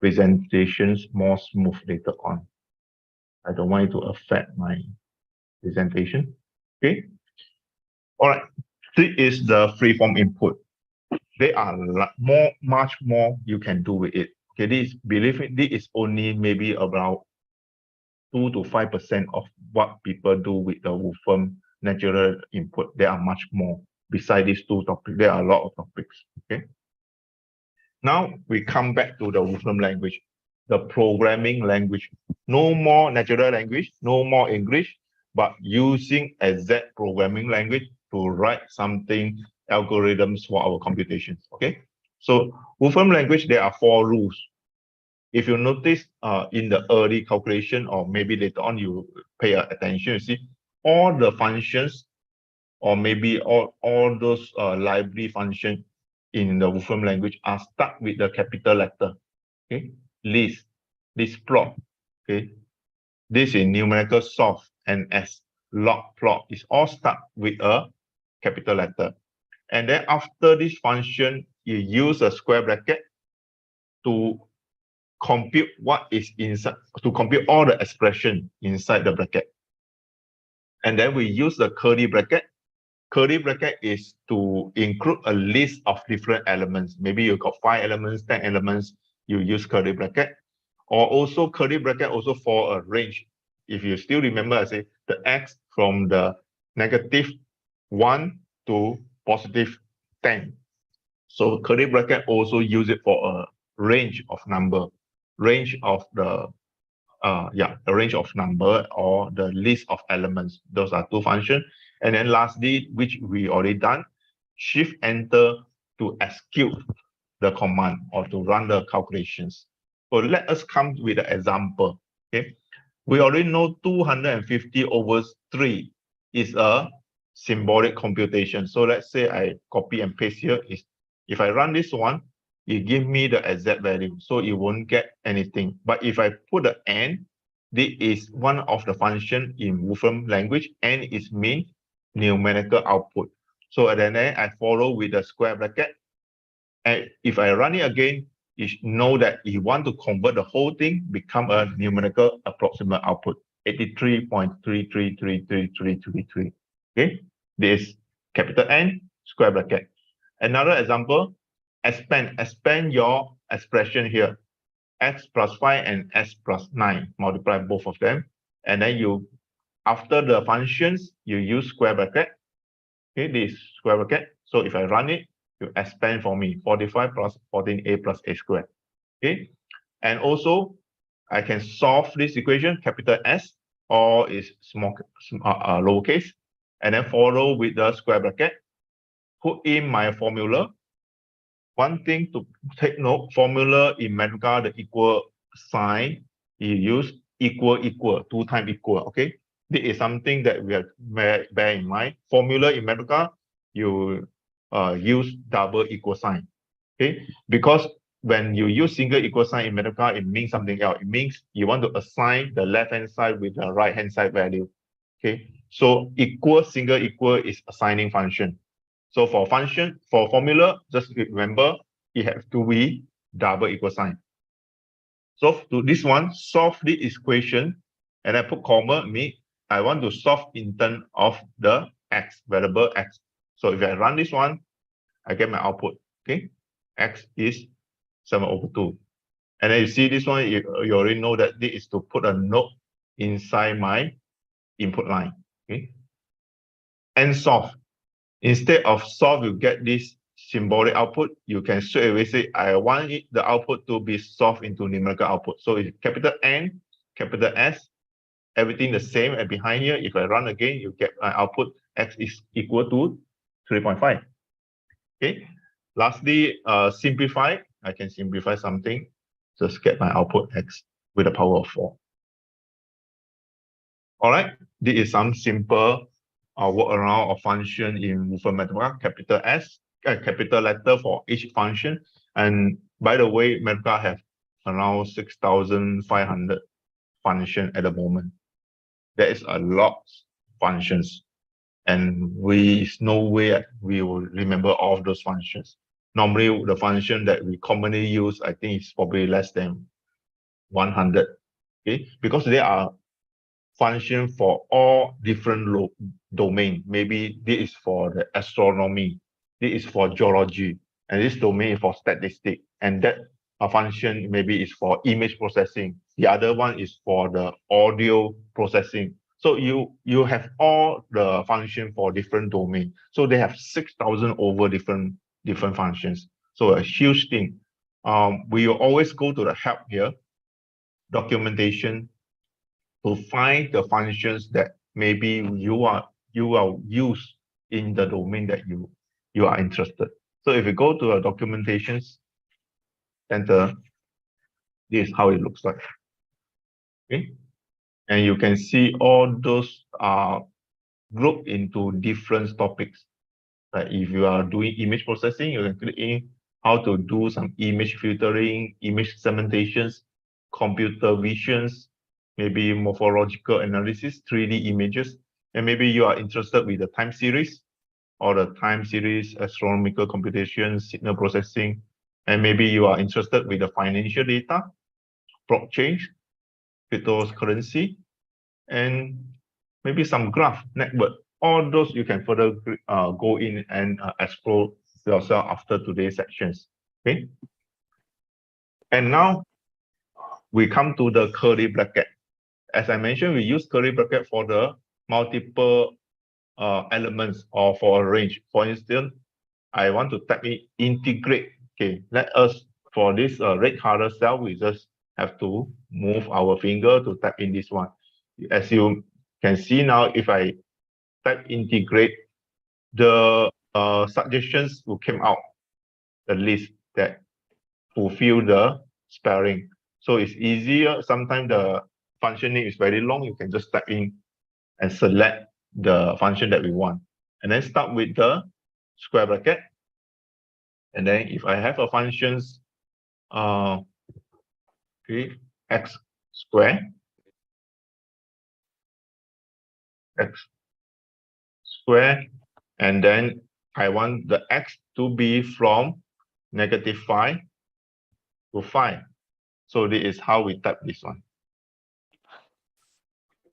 presentations more smooth later on. I don't want it to affect my presentation. Okay. All right. This is the freeform input. There are much more you can do with it. Okay, this, believe me, this is only maybe about 2 to 5% of what people do with the Wolfram natural input. There are much more. Besides these 2 topics, there are a lot of topics. Okay. Now we come back to the Wolfram language, the programming language. No more natural language, no more English, but using exact programming language to write something, algorithms for our computations. Okay. So Wolfram language, there are 4 rules. If you notice in the early calculation, or maybe later on you pay attention, you see all the functions, or maybe all those library functions in the Wolfram language are stuck with the capital letter. Okay, list, list plot. Okay, this is numerical solve, and as log plot is all stuck with a capital letter. And then after this function, you use a square bracket to compute what is inside, to compute all the expression inside the bracket. And then we use the curly bracket. Curly bracket is to include a list of different elements. Maybe you got 5 elements, 10 elements, you use curly bracket. Or also curly bracket also for a range. If you still remember, I say the x from the -1 to +10. So curly bracket also use it for a range of number, range of the a range of number or the list of elements. Those are 2 functions. And then lastly, which we already done, Shift Enter to execute the command or to run the calculations. So let us come with an example. Okay, we already know 250 over 3 is a symbolic computation. So let's say I copy and paste here. Is if I run this one, it give me the exact value, so it won't get anything. But if I put the n, this is one of the function in Wolfram language, n is mean numerical output. So at the end, I follow with the square bracket. And if I run it again, you know that you want to convert the whole thing, become a numerical approximate output, 83.333333. Okay, this capital N, square bracket. Another example, expand your expression here, x plus 5 and x plus 9, multiply both of them. And then you, after the functions, you use square bracket. Okay, this square bracket. So if I run it, you expand for me 45 plus 14a plus a squared. Okay, and also I can solve this equation, capital S, or is small lowercase, and then follow with the square bracket, put in my formula. One thing to take note, formula in Mathematica, the equal sign, you use equal, 2 times equal, okay? This is something that we have bear in mind. Formula in Mathematica, you use double equal sign, okay? Because when you use single equal sign in Mathematica, it means something else. It means you want to assign the left-hand side with the right-hand side value, okay? So equal, single equal is assigning function. So for function, for formula, just remember, it has to be double equal sign. So to this one, solve the equation, and I put comma, mean I want to solve in terms of the x, variable x. So if I run this one, I get my output, okay? X is 7/2. And then you see this one, you already know that this is to put a note inside my input line, okay? And solve. Instead of solve, you get this symbolic output, you can straight away say, I want the output to be solved into numerical output. So it's capital N, capital S, everything the same. And behind here, if I run again, you get my output, X is equal to 3.5. Okay. Lastly, simplify. I can simplify something. Just get my output X with a power of 4. All right. This is some simple workaround of function in Wolfram Mathematica, capital S, capital letter for each function. And by the way, Mathematica have around 6,500 functions at the moment. There is a lot of functions, and there's no way we will remember all of those functions. Normally, the function that we commonly use, I think, is probably less than 100. Okay, because there are function for all different domain. Maybe this is for the astronomy, this is for geology, and this domain is for statistics. And that function maybe is for image processing. The other one is for the audio processing. So you have all the function for different domain. So they have 6,000 over different functions. So a huge thing. We will always go to the help here, documentation, to find the functions that maybe you are use in the domain that you are interested. So if you go to a documentations center, This is how it looks like. Okay. And you can see all those are grouped into different topics. Like if you are doing image processing, you can click in how to do some image filtering, image segmentations, computer visions, maybe morphological analysis, 3D images. And maybe you are interested with the time series or the time series astronomical computation, signal processing. And maybe you are interested with the financial data, blockchain, cryptocurrency, and maybe some graph network. All those you can further go in and explore yourself after today's sections. Okay. And now we come to the curly bracket. As I mentioned, we use curly bracket for the multiple elements or for a range. For instance, I want to type in integrate. Okay, let us, for this red color cell, we just have to move our finger to type in this one. As you can see now, if I type integrate, the suggestions will come out, the list that fulfill the spelling. So it's easier. Sometimes the function name is very long. You can just type in and select the function that we want. And then start with the square bracket. And then if I have a functions, okay, x square, x square, and then I want the x to be from -5 to 5. So this is how we type this one.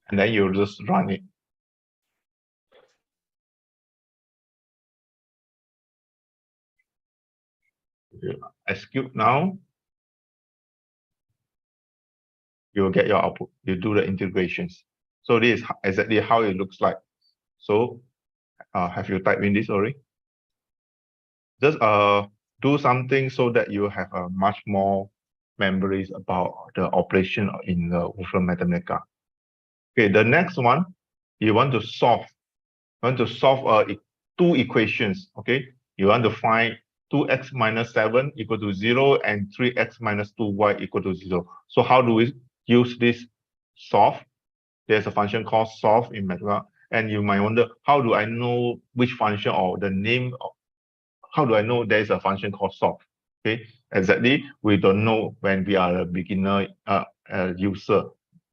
And then you just run it. You execute now. You will get your output. You do the integrations. So this is exactly how it looks like. So have you typed in this already? Just do something so that you have much more memories about the operation in the Wolfram Mathematica. Okay, the next one, you want to solve. You want to solve two equations. Okay, you want to find 2x minus 7 equal to 0 and 3x minus 2y equal to 0. So how do we use this solve? There's a function called solve in Mathematica. And you might wonder, how do I know which function or the name of, how do I know there's a function called solve? Okay, exactly. We don't know when we are a beginner user.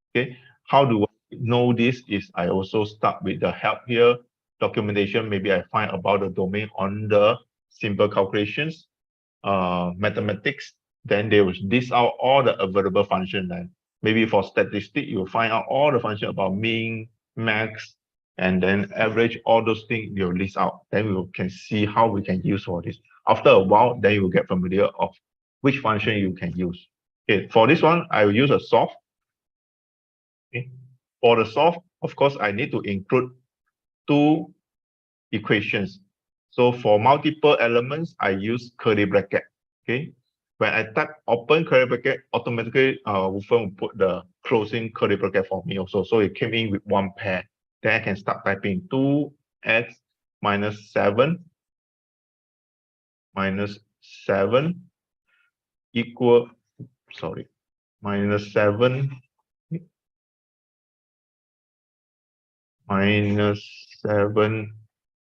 Okay, how do I know this is I also start with the help here, documentation. Maybe I find about the domain on the simple calculations, mathematics. Then they will list out all the available function. Then maybe for statistics, you will find out all the function about mean, max, and then average, all those things you'll list out. Then we can see how we can use for this. After a while, then you will get familiar of which function you can use. Okay, for this one, I will use a solve. Okay. For the solve, of course, I need to include two equations. So for multiple elements, I use curly bracket. Okay. When I type open curly bracket, automatically Wolfram will put the closing curly bracket for me also. So it came in with one pair. Then I can start typing 2x minus 7 equal, sorry, minus 7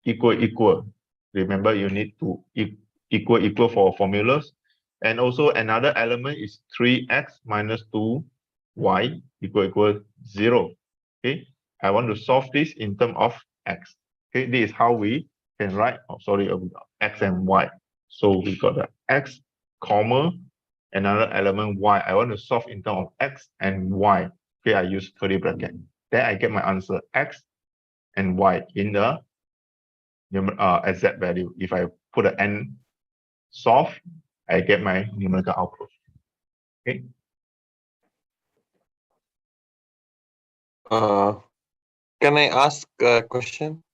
equal. Remember, you need to equal for formulas. And also another element is 3x minus 2y equal 0. Okay, I want to solve this in terms of x. Okay, this is how we can write, x and y. So we got the x, comma, another element y. I want to solve in terms of x and y. Okay, I use curly bracket. Then I get my answer, x and y in the exact value. If I put an n solve, I get my numerical output. Okay. Can I ask a question?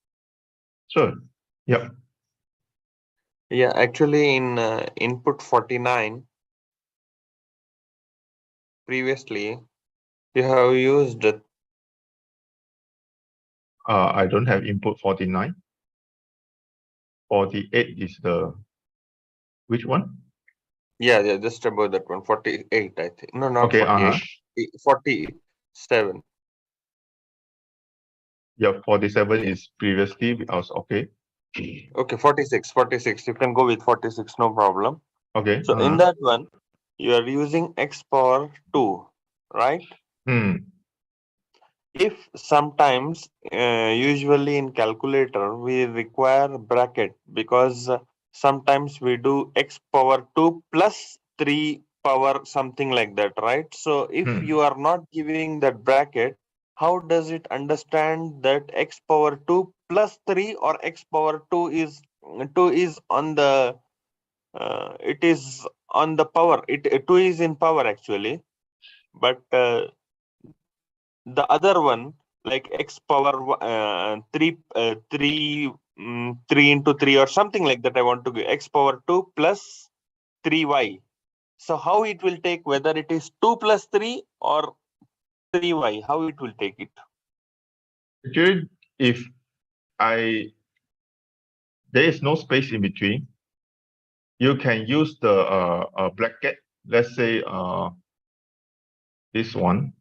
Sure. Yep. Yeah, actually in input 49, previously, you have used I don't have input 49. 48 is the, which one? Yeah, just about that one. 48, I think. No, not Okay, 48. 47. Yeah, 47 is previously because okay. Okay, 46. 46. You can go with 46, no problem. Okay, So in that one, you are using x power 2, right? If sometimes, usually in calculator, we require bracket because sometimes we do x power 2 plus 3 power something like that, right? So if you are not giving that bracket, how does it understand that x power 2 plus 3 or x power 2 is on the it is on the power, 2 is in power actually, but the other one, like x power 3 into 3 or something like that, I want to give x power 2 plus 3y. So how it will take, whether it is 2 plus 3 or 3y, how it will take it? Actually, if there is no space in between, you can use the bracket. Let's say this one.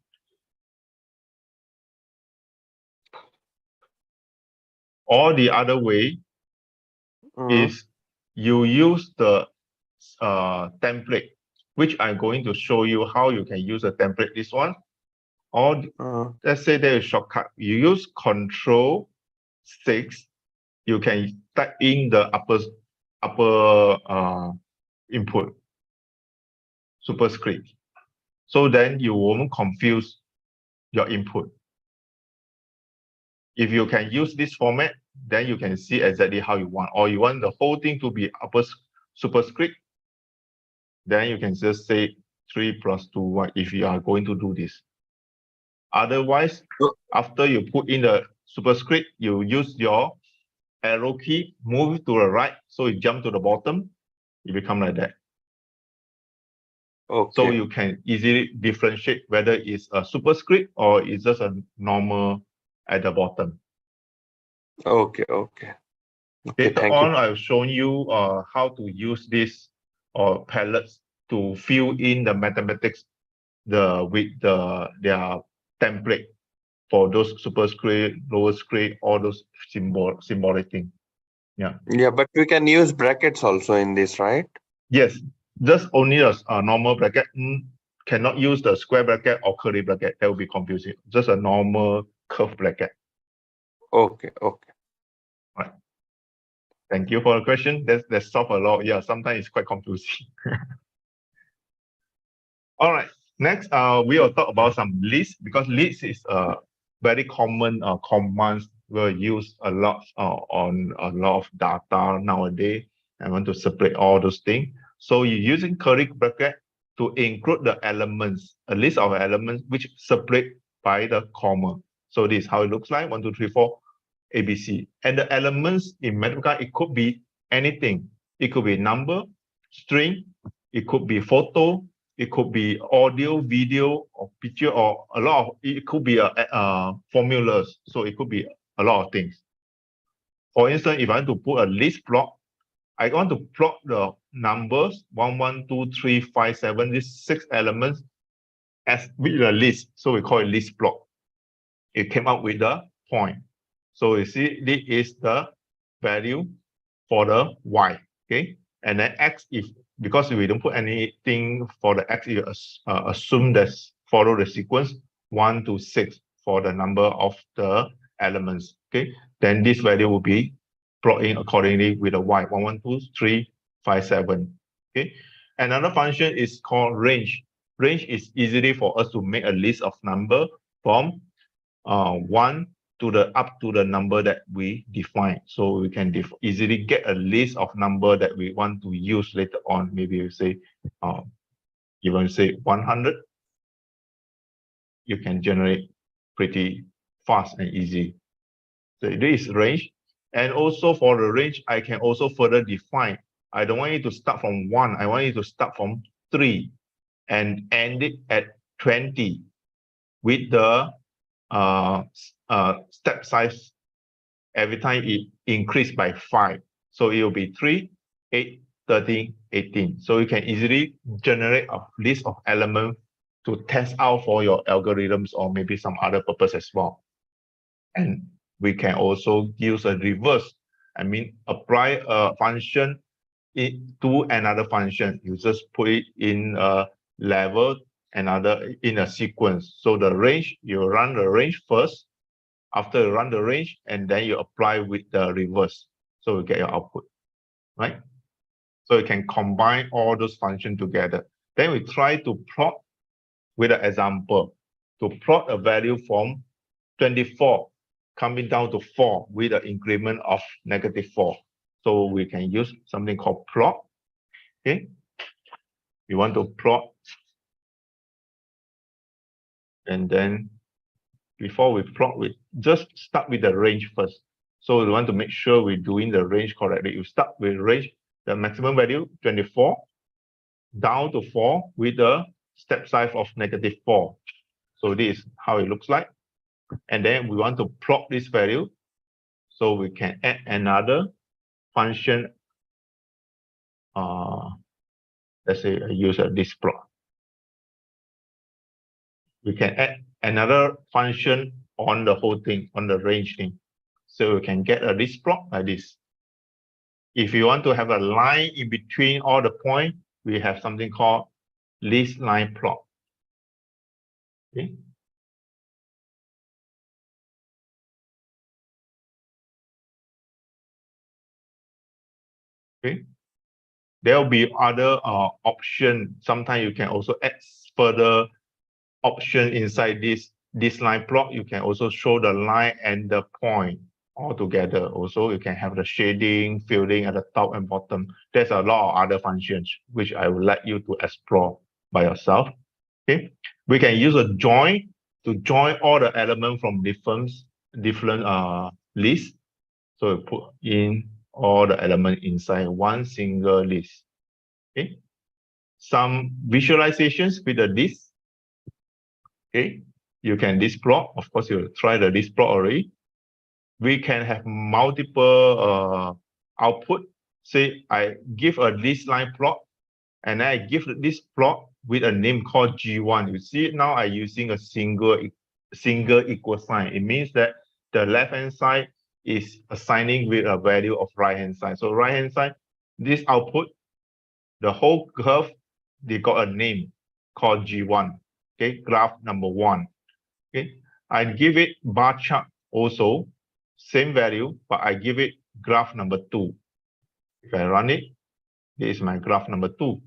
Or the other way is you use the template, which I'm going to show you how you can use a template. This one, or let's say there is a shortcut. You use Control 6. You can type in the upper input superscript. So then you won't confuse your input. If you can use this format, then you can see exactly how you want. Or you want the whole thing to be upper superscript, then you can just say 3 plus 2y if you are going to do this. Otherwise, after you put in the superscript, you use your arrow key, move to the right, so it jump to the bottom, it become like that. Okay. So you can easily differentiate whether it's a superscript or it's just a normal at the bottom. Okay. Later on, I've shown you how to use this palettes to fill in the mathematics with their template for those superscript, lower script, all those symbolic thing. Yeah. Yeah, but we can use brackets also in this, right? Yes, just only a normal bracket. Cannot use the square bracket or curly bracket. That will be confusing. Just a normal curved bracket. Okay. Right. Thank you for the question. That's solved a lot. Yeah, sometimes it's quite confusing. All right. Next, we will talk about some lists because lists is a very common commands we'll use a lot on a lot of data nowadays. I want to separate all those things. So you're using curly bracket to include the elements, a list of elements which separate by the comma. So this is how it looks like: 1, 2, 3, 4, ABC. And the elements in Mathematica, it could be anything. It could be number, string, it could be photo, it could be audio, video, or picture, or a lot of, it could be formulas. So it could be a lot of things. For instance, if I want to put a list plot, I want to plot the numbers 1, 1, 2, 3, 5, 7, these 6 elements as with a list. So we call it list plot. It came up with the point. So you see, this is the value for the y. Okay, and then x, if because we don't put anything for the x, you assume that follow the sequence 1 to 6 for the number of the elements. Okay, then this value will be plotting accordingly with the y 1, 1, 2, 3, 5, 7. Okay, another function is called range. Range is easily for us to make a list of number from 1 to the up to the number that we define. So we can easily get a list of number that we want to use later on. Maybe you say, you want to say 100, you can generate pretty fast and easy. So this is range. And also for the range, I can also further define. I don't want you to start from 1. I want you to start from 3 and end it at 20 with the step size every time it increase by 5. So it will be 3, 8, 13, 18. So you can easily generate a list of elements to test out for your algorithms or maybe some other purpose as well. And we can also use a reverse. I mean, apply a function to another function. You just put it in a level, another in a sequence. So the range, you run the range first. After you run the range, and then you apply with the reverse. So you get your output, right? So you can combine all those functions together. Then we try to plot with an example to plot a value from 24 coming down to 4 with an increment of -4. So we can use something called plot. Okay. We want to plot. And then before we plot, we just start with the range first. So we want to make sure we're doing the range correctly. You start with range, the maximum value, 24, down to 4 with a step size of -4. So this is how it looks like. And then we want to plot this value. So we can add another function. Let's say I use this plot. We can add another function on the whole thing, on the range thing. So we can get a list plot like this. If you want to have a line in between all the points, we have something called list line plot. Okay. Okay. There will be other option. Sometimes you can also add further option inside this line plot. You can also show the line and the point all together. Also, you can have the shading, filling at the top and bottom. There's a lot of other functions which I would like you to explore by yourself. Okay, we can use a join to join all the elements from different lists. So we put in all the elements inside one single list. Okay, some visualizations with the list. Okay, you can list plot. Of course, you try the list plot already. We can have multiple output. Say I give a list line plot, and I give this plot with a name called G1. You see now I'm using a single equal sign. It means that the left-hand side is assigning with a value of right-hand side. So right-hand side, this output, the whole curve, they got a name called G1. Okay, graph number 1. Okay, I give it bar chart also, same value, but I give it graph number 2. If I run it, this is my graph number 2.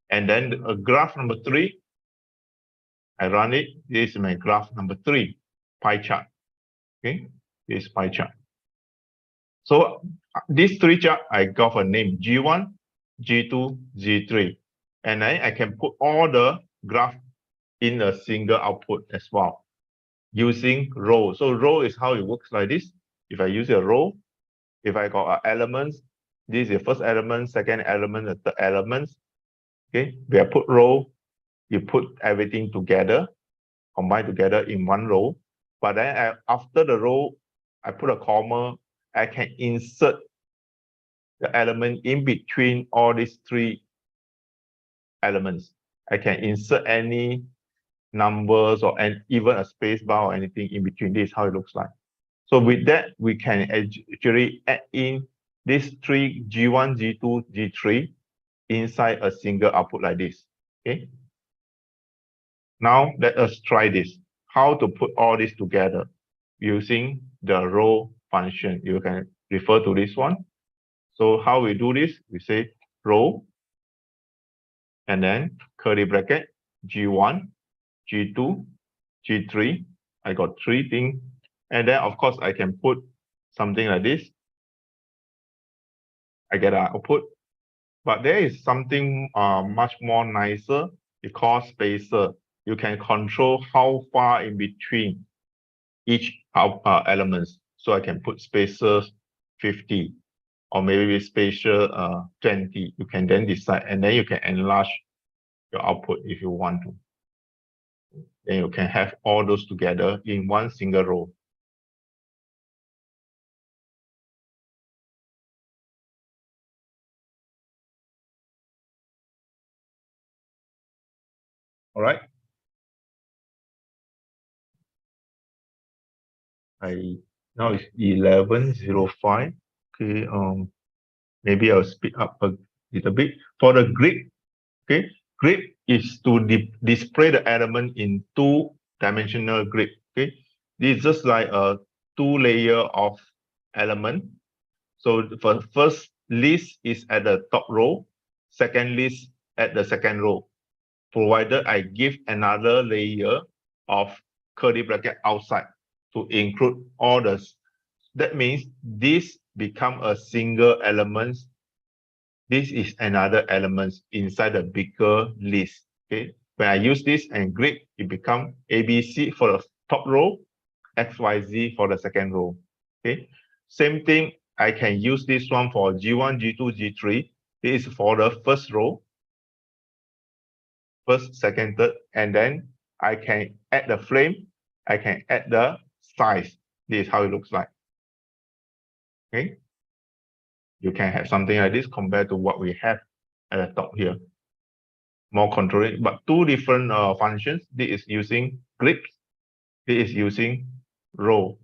And then graph number 3, I run it. This is my graph number 3, pie chart. Okay, this is pie chart. So these 3 charts, I got a name G1, G2, G3. And then I can put all the graph in a single output as well using row. So row is how it works like this. If I use a row, if I got elements, this is the first element, second element, the third element. Okay, we have put row, you put everything together, combine together in one row. But then after the row, I put a comma, I can insert the element in between all these 3 elements. I can insert any numbers or even a space bar or anything in between. This is how it looks like. So with that, we can actually add in these 3 G1, G2, G3 inside a single output like this. Okay. Now let us try this. How to put all this together using the row function. You can refer to this one. So how we do this, we say row, and then curly bracket, G1, G2, G3. I got 3 things. And then, of course, I can put something like this. I get an output. But there is something much more nicer. It's called spacer. You can control how far in between each elements. So I can put spacers 50 or maybe spacer 20. You can then decide, and then you can enlarge your output if you want to. Then you can have all those together in one single row. All right. Now it's 11:05. Okay. Maybe I'll speed up a little bit. For the grid, okay, grid is to display the element in two-dimensional grid. Okay, this is just like a two-layer of element. So the first list is at the top row, second list at the second row, provided I give another layer of curly bracket outside to include all the. That means this become a single element. This is another element inside the bigger list. Okay, when I use this and grid, it become ABC for the top row, XYZ for the second row. Okay, same thing. I can use this one for G1, G2, G3. This is for the first row, first, second, third, and then I can add the frame. I can add the size. This is how it looks like. Okay, you can have something like this compared to what we have at the top here. More controlling, but two different functions. This is using grid. This is using row.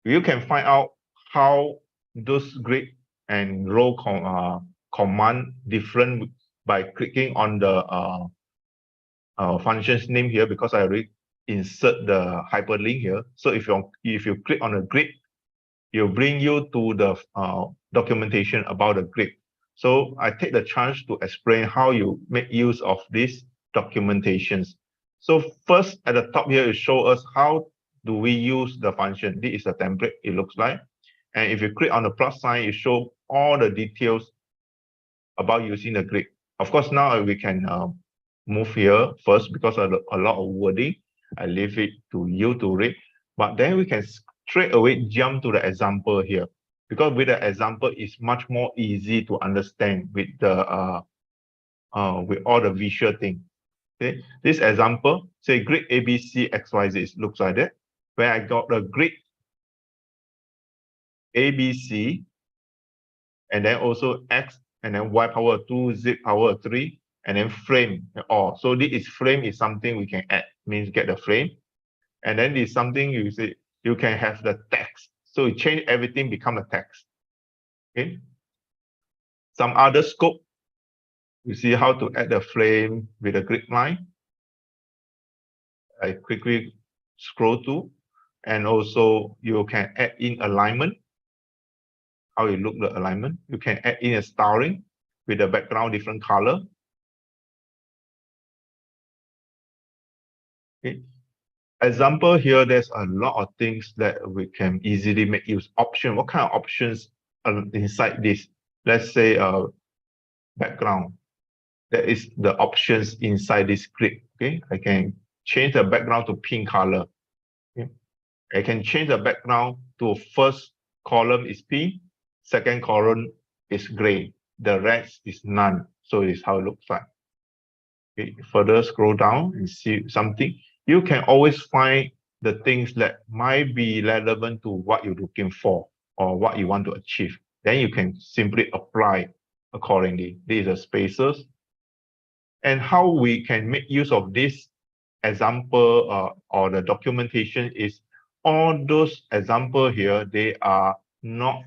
You can find out how those grid and row command different by clicking on the functions name here, because I already insert the hyperlink here. So if you click on the grid, it'll bring you to the documentation about the grid. So I take the chance to explain how you make use of these documentations. So first at the top here, it shows us how do we use the function. This is a template, it looks like. And if you click on the plus sign, it shows all the details about using the grid. Of course, now we can move here first because of a lot of wording. I leave it to you to read. But then we can straight away jump to the example here, because with the example, it's much more easy to understand with the with all the visual thing. Okay, this example, say grid ABC XYZ, it looks like that. Where I got the grid ABC, and then also X, and then Y power 2, Z power 3, and then frame all. So this is frame is something we can add, means get the frame. And then this something you say you can have the text. So you change everything, become a text. Okay. Some other scope, you see how to add the frame with a grid line. I quickly scroll to, and also you can add in alignment. How you look the alignment. You can add in a styling with the background different color. Okay. Example here, there's a lot of things that we can easily make use option. What kind of options are inside this? Let's say background. That is the options inside this grid. Okay, I can change the background to pink color. Okay. I can change the background to first column is pink, second column is gray, the rest is none. So it's how it looks like. Okay. Further scroll down and see something. You can always find the things that might be relevant to what you're looking for or what you want to achieve. Then you can simply apply accordingly. These are spaces. And how we can make use of this example or the documentation is all those example here, they are not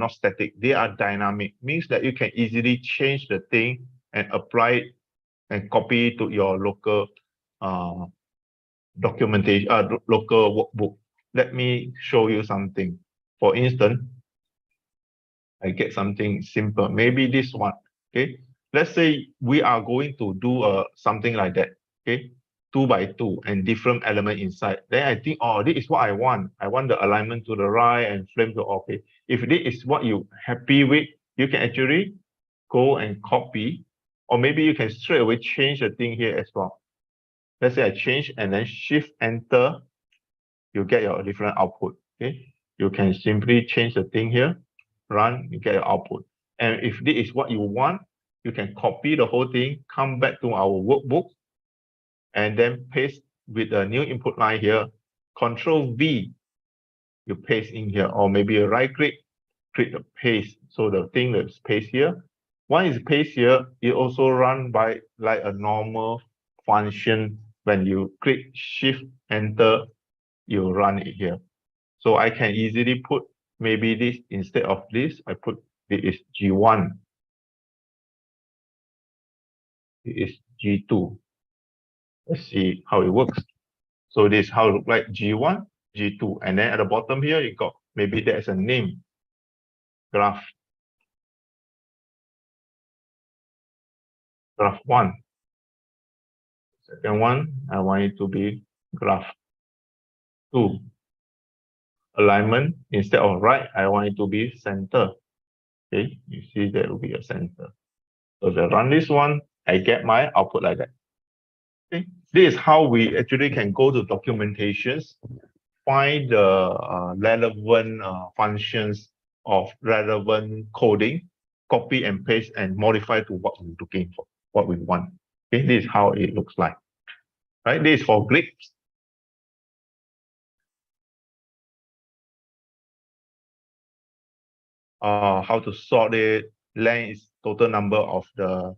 static, they are dynamic. Means that you can easily change the thing and apply it and copy it to your local documentation, local workbook. Let me show you something. For instance, I get something simple, maybe this one. Okay, let's say we are going to do something like that. Okay, 2 by 2 and different element inside. Then I think, oh, this is what I want. I want the alignment to the right and frame to okay. If this is what you happy with, you can actually go and copy, or maybe you can straight away change the thing here as well. Let's say I change and then shift enter, you get your different output. Okay, you can simply change the thing here, run, you get your output. And if this is what you want, you can copy the whole thing, come back to our workbook, and then paste with a new input line here, Control V, you paste in here, or maybe a right click, click the paste. So the thing that's paste here, Once it's pasted here, it also run by like a normal function. When you click Shift Enter, you run it here. So I can easily put maybe this instead of this. I put it is G1. It is G2. Let's see how it works. So this is how it looks like G1, G2. And then at the bottom here, you got maybe there's a name, graph 1. Second one, I want it to be graph 2. Alignment, instead of right, I want it to be center. Okay, you see that will be a center. So if I run this one, I get my output like that. Okay, this is how we actually can go to documentations, find the relevant functions of relevant coding, copy and paste and modify to what we're looking for, what we want. Okay, this is how it looks like. Right, this is for grids. How to sort it, length is total number of the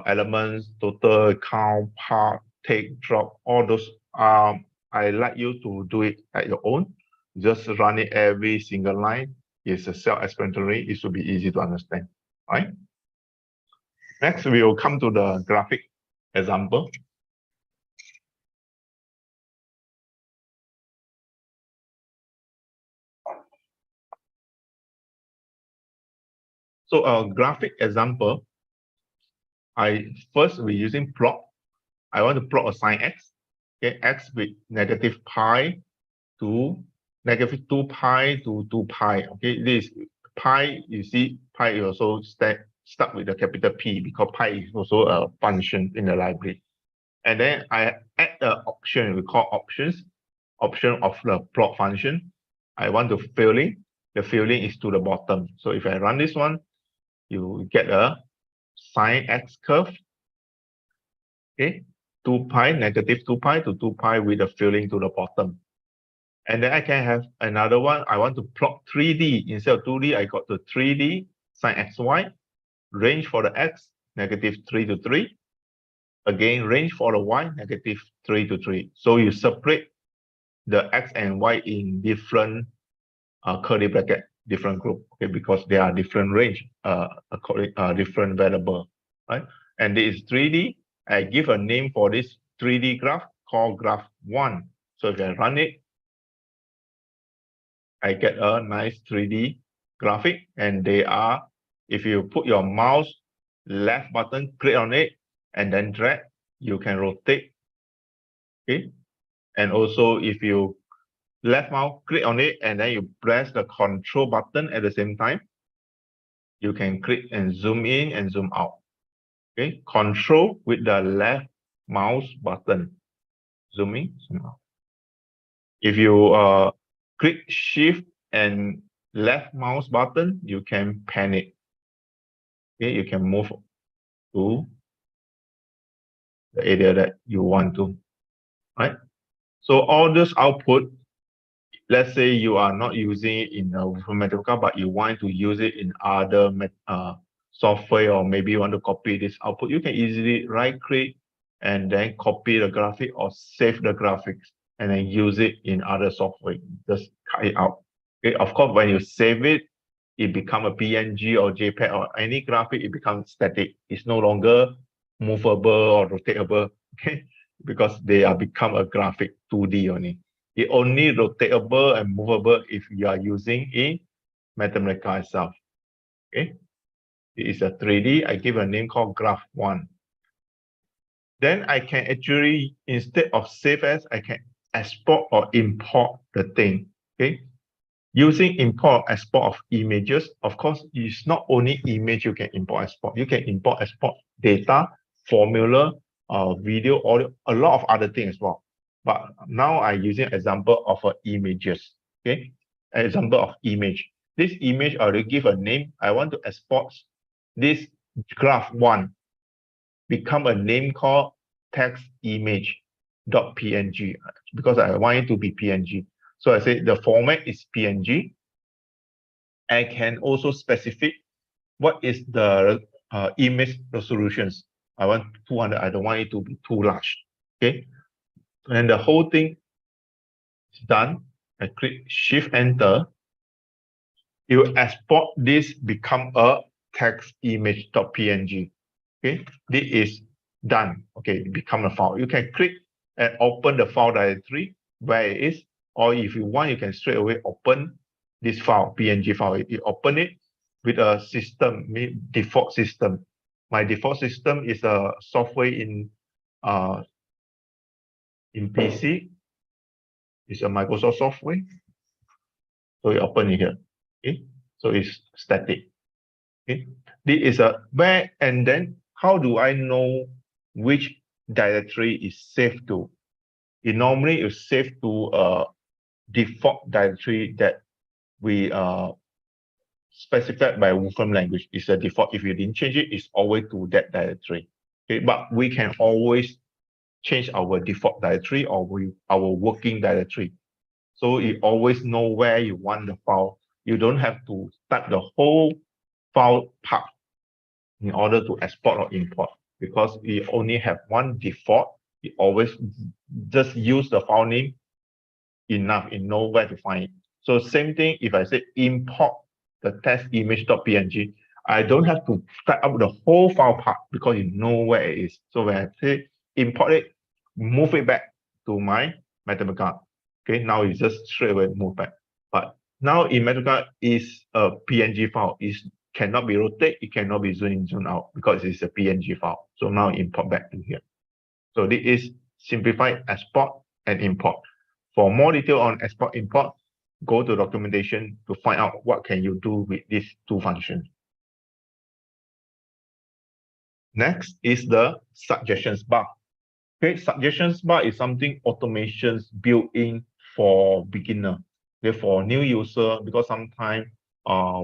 elements, total count, part, take, drop, all those. I like you to do it at your own. Just run it every single line. It's a self-explanatory. It should be easy to understand. Right? Next, we will come to the graphic example. So a graphic example, we're using plot. I want to plot a sine x. Okay, x with negative pi to negative 2 pi to 2 pi. Okay, this pi, you see, pi is also stuck with the capital P because pi is also a function in the library. And then I add the option, we call options, option of the plot function. I want to filling. The filling is to the bottom. So if I run this one, you get a sine x curve. Okay, 2 pi, negative 2 pi to 2 pi with the filling to the bottom. And then I can have another one. I want to plot 3D. Instead of 2D, I got the 3D sine xy. Range for the x, negative 3 to 3. Again, range for the y, negative 3 to 3. So you separate the x and y in different curly bracket, different group, okay, because they are different range, different variable, right? And this is 3D. I give a name for this 3D graph called graph 1. So if I run it, I get a nice 3D graphic, and they are, if you put your mouse left button, click on it, and then drag, you can rotate. Okay. And also if you left mouse, click on it, and then you press the control button at the same time, you can click and zoom in and zoom out. Okay. Control with the left mouse button. Zoom in, zoom out. If you click shift and left mouse button, you can pan it. Okay, you can move to the area that you want to, right? So all this output, let's say you are not using it in Mathematica, but you want to use it in other software, or maybe you want to copy this output, you can easily right-click and then copy the graphic or save the graphics and then use it in other software. Just cut it out. Okay, of course, when you save it, it becomes a PNG or JPEG or any graphic, it becomes static. It's no longer movable or rotatable, okay? Because they are become a graphic 2D only. It only rotatable and movable if you are using in Mathematica itself. Okay, it is a 3D. I give a name called graph 1. Then I can actually, instead of save as, I can export or import the thing. Okay, using import export of images, of course, it's not only image you can import export. You can import export data, formula, video, audio, a lot of other things as well. But now I'm using example of images. Okay, an example of image. This image, I will give a name. I want to export this graph 1, become a name called text image.png, because I want it to be PNG. So I say the format is PNG. I can also specify what is the image resolutions. I want 200. I don't want it to be too large. Okay. And the whole thing is done. I click Shift Enter. It will export this become a text image.png. Okay, this is done. Okay, become a file. You can click and open the file directory where it is, or if you want, you can straight away open this file, PNG file. You open it with a system, default system. My default system is a software in PC. It's a Microsoft software. So you open it here. Okay, so it's static. Okay, this is a where, and then how do I know which directory is saved to? It normally is saved to a default directory that we specified by Wolfram language. It's a default. If you didn't change it, it's always to that directory. Okay, but we can always change our default directory or our working directory. So you always know where you want the file. You don't have to type the whole file path in order to export or import, because we only have one default. We always just use the file name enough, you know where to find it. So same thing, if I say import the test image.png, I don't have to type up the whole file path because you know where it is. So when I say import it, move it back to my Mathematica. Okay, now it's just straight away move back. But now in Mathematica is a PNG file. It cannot be rotated, it cannot be zoom in, zoom out because it's a PNG file. So now import back to here. So this is simplified export and import. For more detail on export import, go to documentation to find out what can you do with these two functions. Next is the suggestions bar. Okay, suggestions bar is something automations built in for beginner. Okay, for new user, because sometimes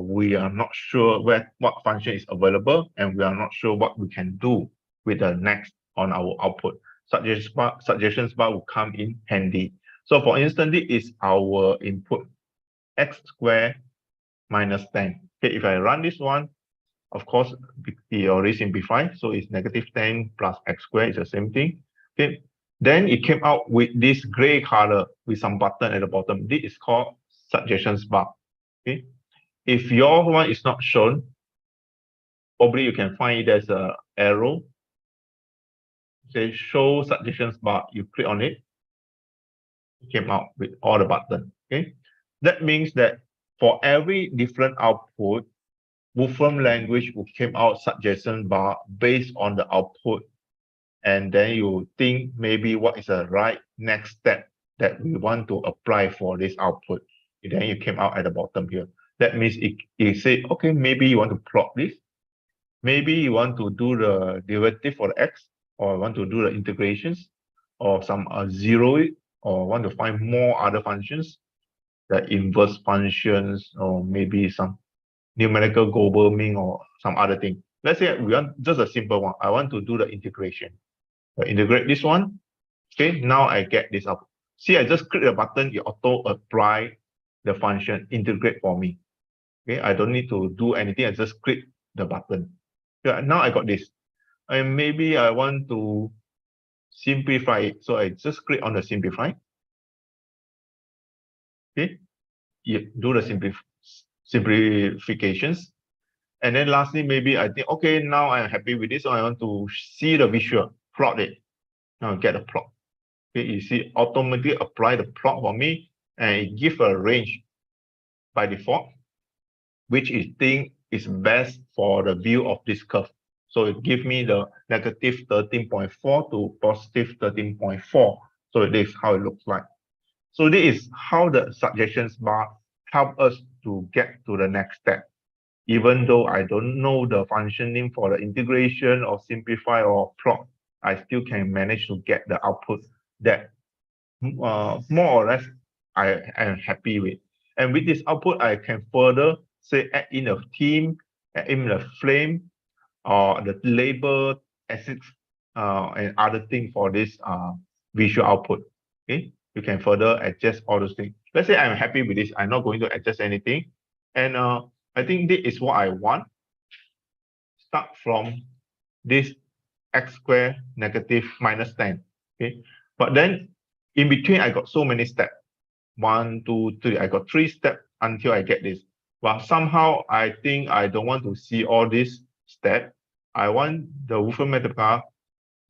we are not sure what function is available and we are not sure what we can do with the next on our output. Suggestions bar will come in handy. So for instance, this is our input x squared minus 10. Okay, if I run this one, of course, it already simplified. So it's negative 10 plus x squared is the same thing. Okay, then it came out with this gray color with some button at the bottom. This is called suggestions bar. Okay, if your one is not shown, probably you can find there's a arrow. Say show suggestions bar. You click on it. It came out with all the buttons. Okay, that means that for every different output, Wolfram language will came out suggestion bar based on the output, and then you think maybe what is the right next step that we want to apply for this output. And then you came out at the bottom here. That means it say, okay, maybe you want to plot this. Maybe you want to do the derivative for the x, or want to do the integrations, or some zero it, or want to find more other functions, the inverse functions, or maybe some numerical global mean or some other thing. Let's say we want just a simple one. I want to do the integration. I integrate this one. Okay, now I get this up. See, I just click the button, it auto apply the function integrate for me. Okay, I don't need to do anything. I just click the button. Yeah, now I got this. And maybe I want to simplify it. So I just click on the simplify. Okay, you do the simplifications. And then lastly, maybe I think, okay, now I'm happy with this. So I want to see the visual, plot it. Now get a plot. Okay, you see, automatically apply the plot for me, and it gives a range by default, which it think is best for the view of this curve. So it gives me the negative 13.4 to positive 13.4. So this is how it looks like. So this is how the suggestions bar help us to get to the next step. Even though I don't know the function name for the integration or simplify or plot, I still can manage to get the output that more or less I am happy with. And with this output, I can further say add in a theme, add in the flame, or the label, assets, and other things for this visual output. Okay, you can further adjust all those things. Let's say I'm happy with this. I'm not going to adjust anything, and I think this is what I want. start from this x squared negative minus 10. Okay, but then in between I got so many steps. 1, 2, 3. I got 3 steps until I get this. But somehow I think I don't want to see all these steps. I want the Wolfram Mathematica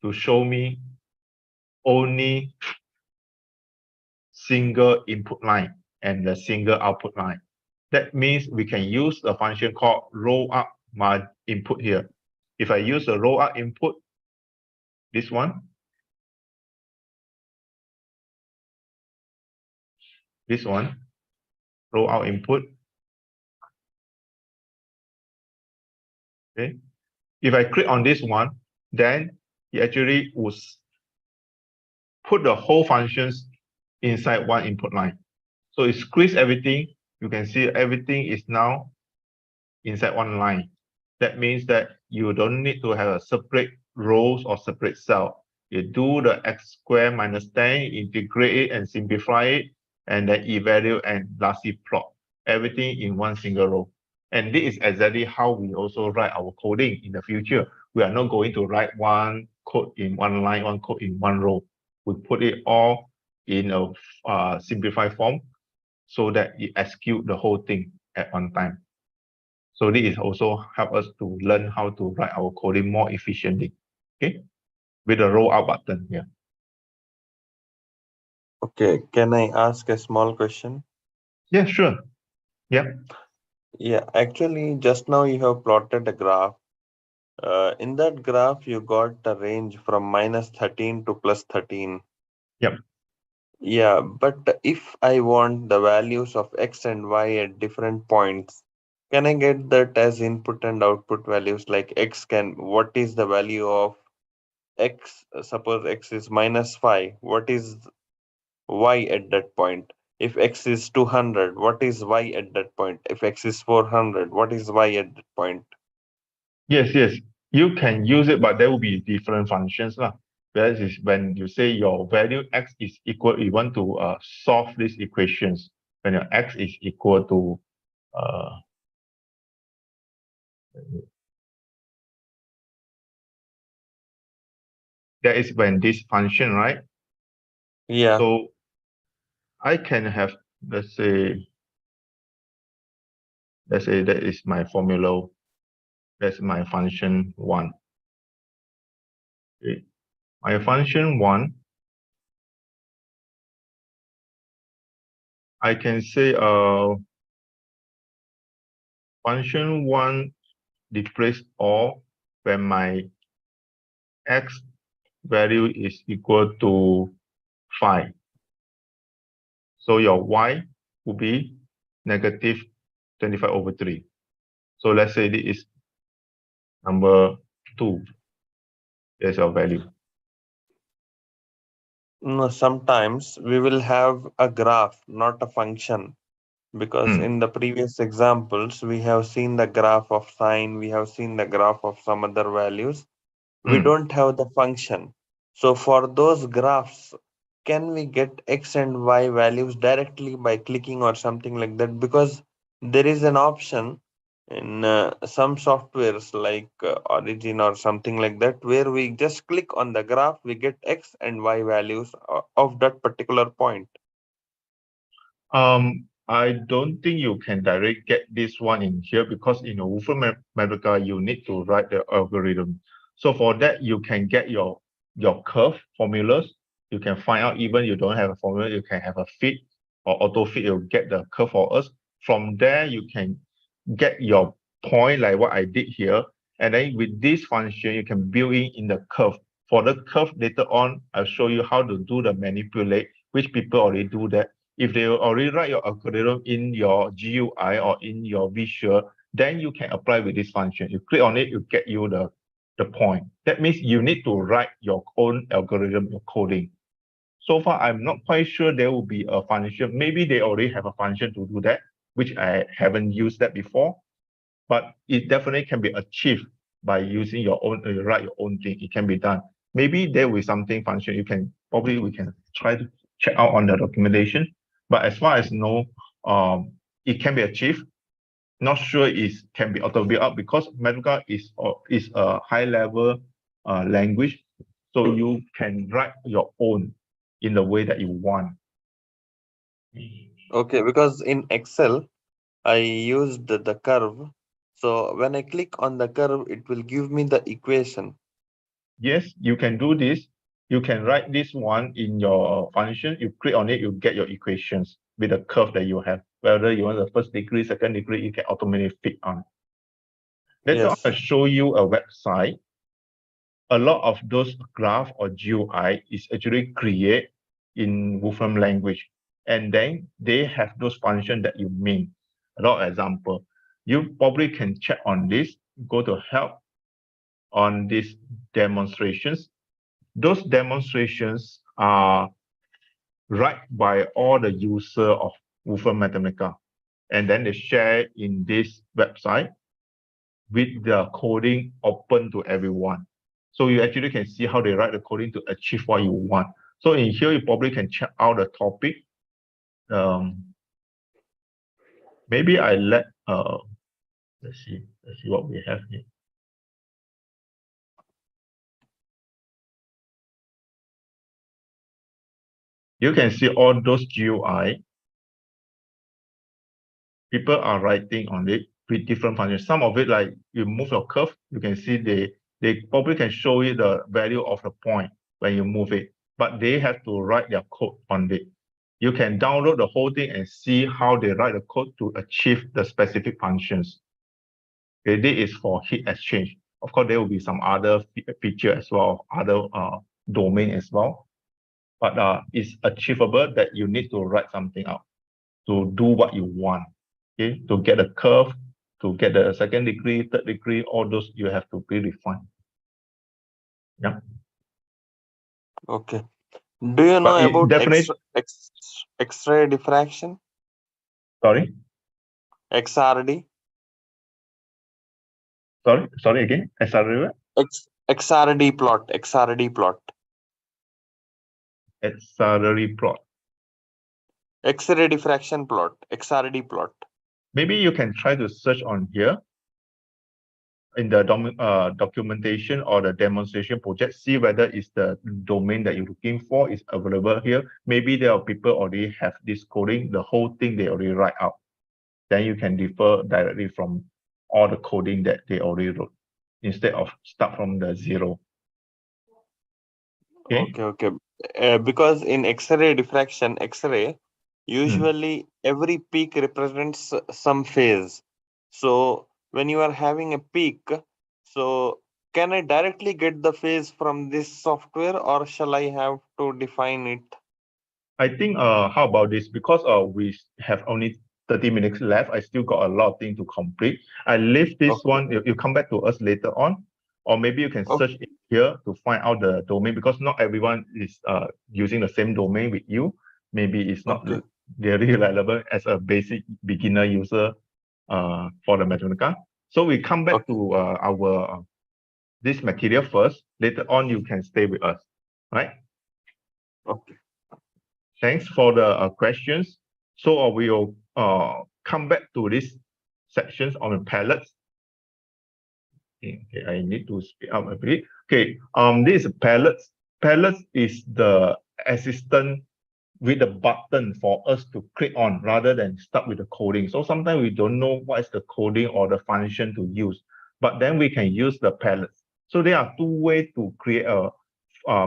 to show me only single input line and the single output line. That means we can use a function called roll up my input here. If I use the roll up input, this one, roll out input. Okay. If I click on this one, then it actually would put the whole functions inside one input line. So it squeeze everything. You can see everything is now inside one line. That means that you don't need to have a separate rows or separate cell. You do the x squared minus 10, integrate it and simplify it, and then evaluate and lastly plot everything in one single row. And this is exactly how we also write our coding in the future. We are not going to write one code in one line, one code in one row. We put it all in a simplified form so that it execute the whole thing at one time. So this is also help us to learn how to write our coding more efficiently. Okay, with the roll out button here. Okay, can I ask a small question? Yeah, sure. Yeah. Yeah, actually, just now you have plotted a graph. In that graph, you got the range from minus 13 to plus 13. Yep. Yeah, but if I want the values of x and y at different points, can I get that as input and output values? Like what is the value of x? Suppose x is minus 5. What is y at that point? If x is 200, what is y at that point? If x is 400, what is y at that point? Yes, yes. You can use it, but there will be different functions lah. Whereas is when you say your value x is equal, you want to solve these equations. When your x is equal to that is when this function, right? Yeah. So I can have, let's say that is my formula. That's my function 1. Okay. My function 1, I can say function 1 displays all when my x value is equal to 5. So your y will be negative 25 over 3. So let's say this is number 2. There's your value. No, sometimes we will have a graph, not a function. Because in the previous examples, we have seen the graph of sine, we have seen the graph of some other values. We don't have the function. So for those graphs, can we get x and y values directly by clicking or something like that? Because there is an option in some softwares like Origin or something like that, where we just click on the graph, we get x and y values of that particular point. I don't think you can directly get this one in here because in a Wolfram Mathematica, you need to write the algorithm. So for that, you can get your curve formulas. You can find out even you don't have a formula, you can have a fit or auto fit, you'll get the curve for us. From there, you can get your point like what I did here. And then with this function, you can build in the curve. For the curve later on, I'll show you how to do the manipulate, which people already do that. If they already write your algorithm in your GUI or in your visual, then you can apply with this function. You click on it, you get you the point. That means you need to write your own algorithm, your coding. So far, I'm not quite sure there will be a function. Maybe they already have a function to do that, which I haven't used that before, but it definitely can be achieved by using your own, write your own thing. It can be done. Maybe there will be something function we can try to check out on the documentation. But as far as know, it can be achieved. not sure is can be auto build up because Mathematica is a high level language, so you can write your own in the way that you want. Okay, because in Excel, I used the curve. So when I click on the curve, it will give me the equation. Yes, you can do this. You can write this one in your function. You click on it, you get your equations with the curve that you have. Whether you want the first degree, second degree, you can automatically fit on. Later on, I'll Yes. show you a website. A lot of those graph or GUI is actually create in Wolfram language. And then they have those functions that you mean. A lot of example. You probably can check on this, go to help on these demonstrations. Those demonstrations are write by all the user of Wolfram Mathematica. And then they share in this website with the coding open to everyone. So you actually can see how they write the coding to achieve what you want. So in here, you probably can check out the topic. Maybe I let's see what we have here. You can see all those GUI. People are writing on it with different functions. Some of it, like you move your curve, you can see they probably can show you the value of the point when you move it, but they have to write their code on it. You can download the whole thing and see how they write the code to achieve the specific functions. Okay, this is for heat exchange. Of course, there will be some other feature as well, other domain as well, but it's achievable that you need to write something out to do what you want. Okay, to get a curve, to get the second degree, third degree, all those you have to be refined. Yeah. Okay. Do you know But it about definitely, X-ray diffraction? sorry, XRD? sorry again. SRD, XRD plot. XRD plot. SRD plot. X-ray diffraction plot. XRD plot. Maybe you can try to search on here in the documentation or the demonstration project, see whether is the domain that you're looking for is available here. Maybe there are people already have this coding, the whole thing they already write out. Then you can defer directly from all the coding that they already wrote instead of start from the zero. Okay. Okay. Because in X-ray diffraction, X-ray, usually every peak represents some phase. So when you are having a peak, so can I directly get the phase from this software, or shall I have to define it? I think how about this? Because we have only 30 minutes left, I still got a lot of things to complete. I leave this Okay. one, you come back to us later on, or maybe you can search Okay. it here to find out the domain because not everyone is using the same domain with you. Maybe it's not Okay. very relevant as a basic beginner user for the Mathematica. So we come back Okay. to our this material first. Later on, you can stay with us, right? Okay. Thanks for the questions. So we'll come back to this sections on the palettes. Okay, I need to speed up a bit. Okay, this is palettes. Palettes is the assistant with the button for us to click on rather than start with the coding. So sometimes we don't know what is the coding or the function to use, but then we can use the palettes. So there are two ways to create a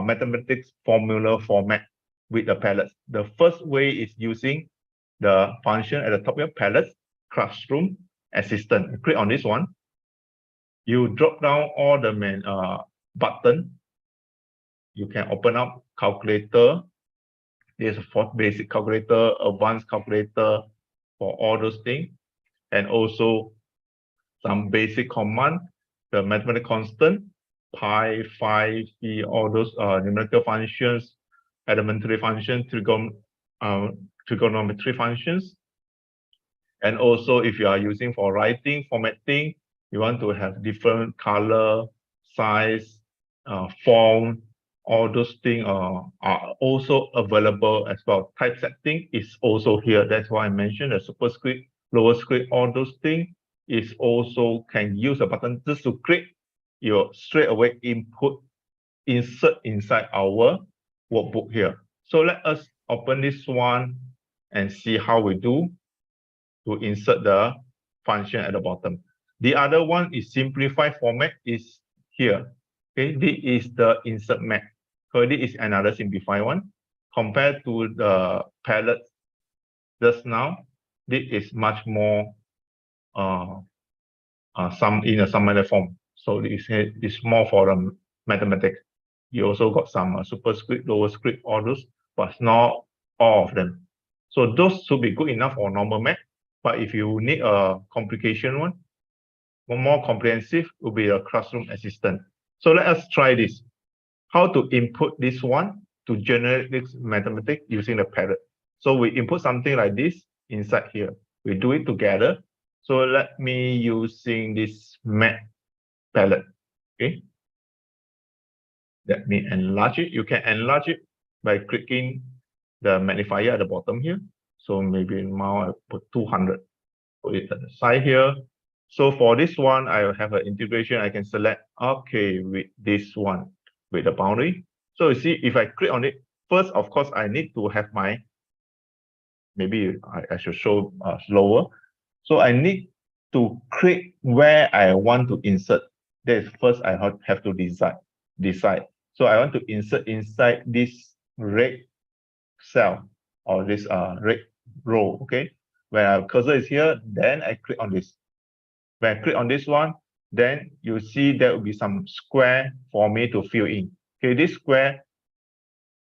mathematics formula format with the palettes. The first way is using the function at the top of your palette, classroom assistant. You click on this one. You drop down all the button. You can open up calculator. There's for basic calculator, advanced calculator for all those things, and also some basic command, the mathematical constant, pi, phi, phi, all those numerical functions, elementary function, trigonometry functions. And also if you are using for writing, formatting, you want to have different color, size, font, all those things are also available as well. Typesetting is also here. That's why I mentioned the superscript, lower script, all those things is also can use a button just to click your straight away input, insert inside our workbook here. So let us open this one and see how we do to insert the function at the bottom. The other one is simplified format is here. Okay, this is the insert map. So this is another simplified one. Compared to the palette just now, this is much more some in a summary form. So this is more for the mathematics. You also got some superscript, lower script, all those, but not all of them. So those should be good enough for normal math. But if you need a complication one more comprehensive, will be a classroom assistant. So let us try this. How to input this one to generate this mathematics using the palette. So we input something like this inside here. We do it together. So let me using this math palette. Okay. Let me enlarge it. You can enlarge it by clicking the magnifier at the bottom here. So maybe now I put 200. Put it at the side here. So for this one, I have an integration. I can select, okay, with this one, with the boundary. So you see, if I click on it, first, of course, I need to have my, maybe I should show slower. So I need to click where I want to insert. That is first I have to decide. So I want to insert inside this red cell or this red row, okay? When our cursor is here, then I click on this. When I click on this one, then you see there will be some square for me to fill in. Okay, this square,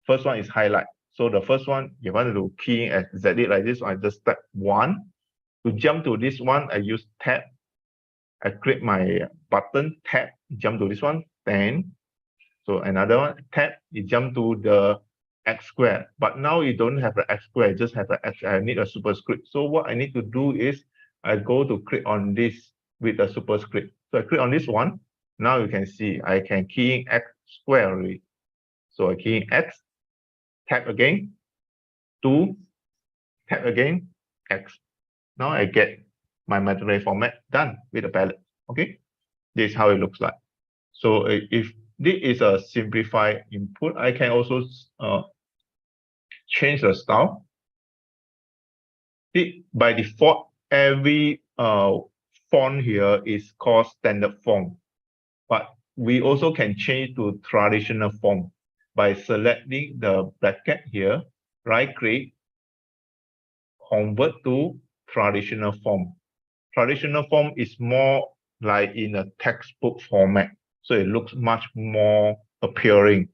first one is highlight. So the first one, you want to key in as ZD like this, I just tap 1. To jump to this one, I use tab. I click my button, tab, jump to this one, 10. So another one, tab, you jump to the x square. But now you don't have the x square, just have the x. I need a superscript. So what I need to do is I go to click on this with a superscript. So I click on this one. Now you can see I can key in x square already. So I key in x, tab again, 2, tab again, x. Now I get my mathematical format done with the palette. Okay, this is how it looks like. So if this is a simplified input, I can also change the style. By default, every font here is called standard font, but we also can change to traditional font by selecting the bracket here, right click, convert to traditional font. Traditional font is more like in a textbook format, so it looks much more appealing.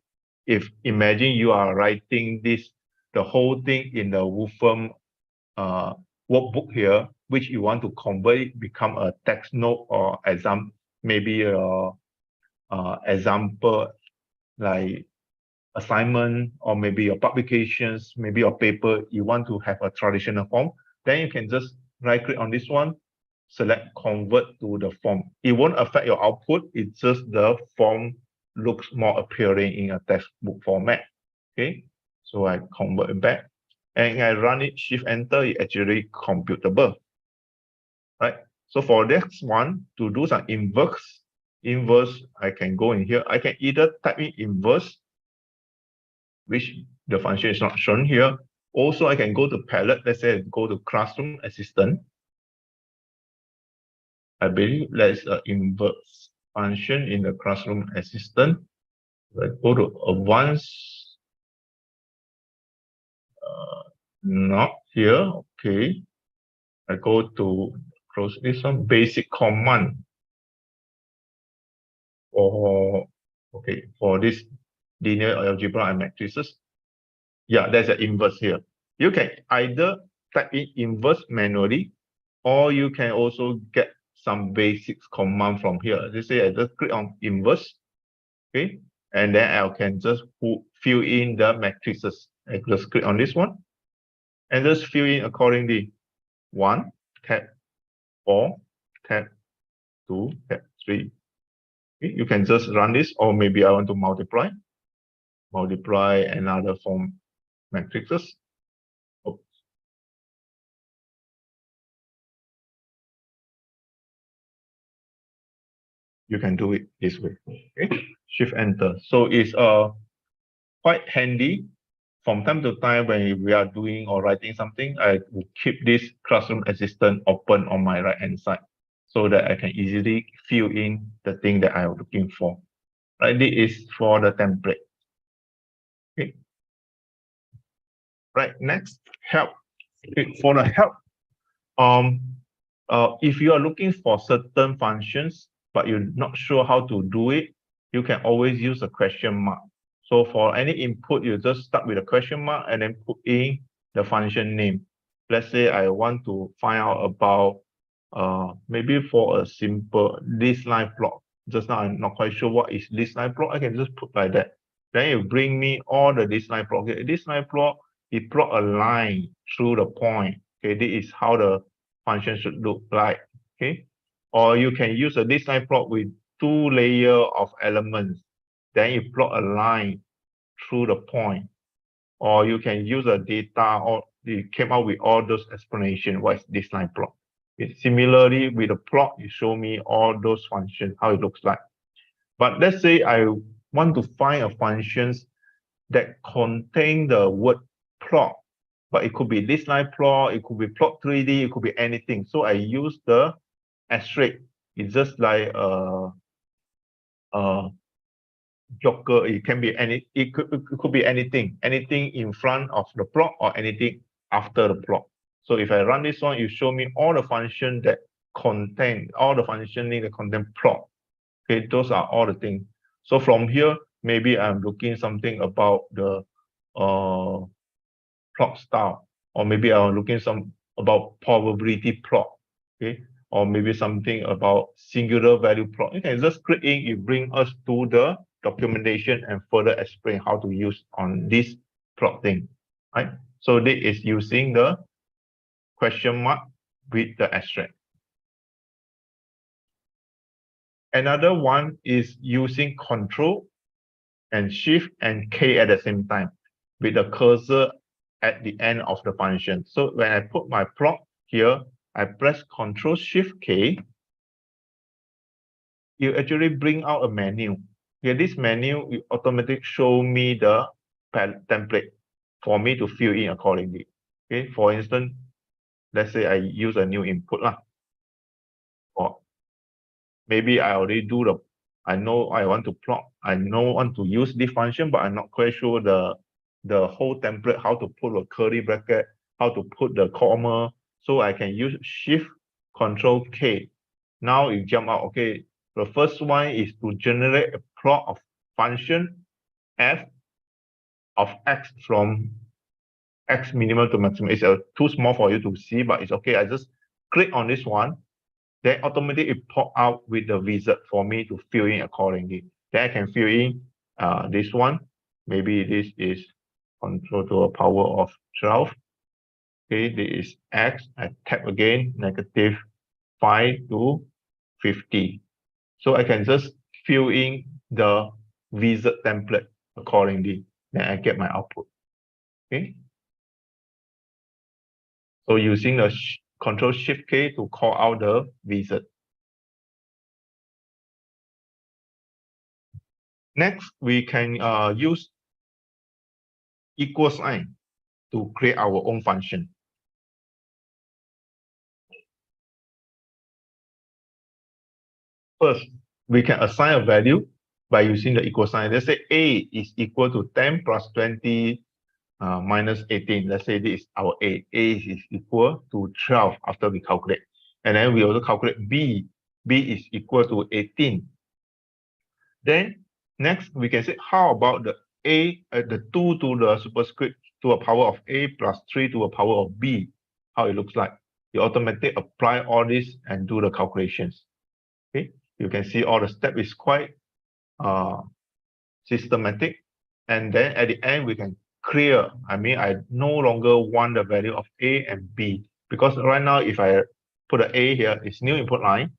If imagine you are writing this, the whole thing in the Wolfram workbook here, which you want to convert it, become a text note or example, maybe a example like assignment or maybe your publications, maybe your paper, you want to have a traditional form, then you can just right click on this one, select convert to the form. It won't affect your output. It's just the form looks more appealing in a textbook format. Okay, so I convert it back and I run it, shift enter, it actually computable. Right. So for this one, to do some inverse, I can go in here. I can either type in inverse, which the function is not shown here. Also, I can go to palette. Let's say go to classroom assistant. I believe there's an inverse function in the classroom assistant. I go to advanced. Not here. Okay. I go to close this one. Basic command. For this linear algebra and matrices. Yeah, there's an inverse here. You can either type in inverse manually, or you can also get some basics command from here. Let's say I just click on inverse, okay, and then I can just fill in the matrices. I just click on this one, and just fill in accordingly. 1, tab 4, tab 2, tab 3. Okay, you can just run this, or maybe I want to multiply another form matrices. you can do it this way. Okay, Shift Enter. So it's quite handy. From time to time when we are doing or writing something, I will keep this classroom assistant open on my right hand side so that I can easily fill in the thing that I'm looking for. Right, this is for the template. Okay. Right, next, help. Okay, for the help, if you are looking for certain functions, but you're not sure how to do it, you can always use a question mark. So for any input, you just start with a question mark and then put in the function name. Let's say I want to find out about maybe for a simple list line plot. Just now I'm not quite sure what is list line plot. I can just put like that. Then it bring me all the list line plot. Okay, list line plot, it plot a line through the point. Okay, this is how the function should look like. Okay, or you can use a list line plot with 2 layers of elements. Then you plot a line through the point. Or you can use a data, or you came out with all those explanation. What is this line plot? Similarly, with a plot, you show me all those functions, how it looks like. But let's say I want to find a functions that contain the word plot, but it could be this line plot, it could be plot 3D, it could be anything. So I use the asterisk. It's just like a joker. It can be it could be anything in front of the plot or anything after the plot. So if I run this one, you show me all the functions that contain plot. Okay, those are all the things. So from here, maybe I'm looking something about the plot style, or maybe I'm looking about probability plot. Okay, or maybe something about singular value plot. You can just click in, it brings us to the documentation and further explain how to use on this plot thing. Right. So this is using the question mark with the asterisk. Another one is using Control and Shift and K at the same time with the cursor at the end of the function. So when I put my plot here, I press Control Shift K. You actually bring out a menu. Here, this menu will automatically show me the template for me to fill in accordingly. Okay, for instance, let's say I use a new input lah. Or maybe I already do I know I want to plot, I know want to use this function, but I'm not quite sure the whole template, how to put a curly bracket, how to put the comma. So I can use Shift Control K. Now it jump out. Okay, the first one is to generate a plot of function f of x from x minimum to maximum. It's too small for you to see, but it's okay. I just click on this one. Then automatically it pop out with the wizard for me to fill in accordingly. Then I can fill in this one. Maybe this is control to a power of 12. Okay, this is x. I tap again, -5 to 50. So I can just fill in the wizard template accordingly. Then I get my output. Okay. So using the Control Shift K to call out the wizard. Next, we can use equal sign to create our own function. First, we can assign a value by using the equal sign. Let's say A is equal to 10 plus 20 minus 18. Let's say this is our A. A is equal to 12 after we calculate. And then we also calculate B. B is equal to 18. Then next, we can say, how about the A, the 2 to the superscript to a power of A plus 3 to a power of B, how it looks like. You automatically apply all this and do the calculations. Okay, you can see all the steps is quite systematic. And then at the end, we can clear. I mean, I no longer want the value of A and B, because right now, if I put an A here, it's new input line.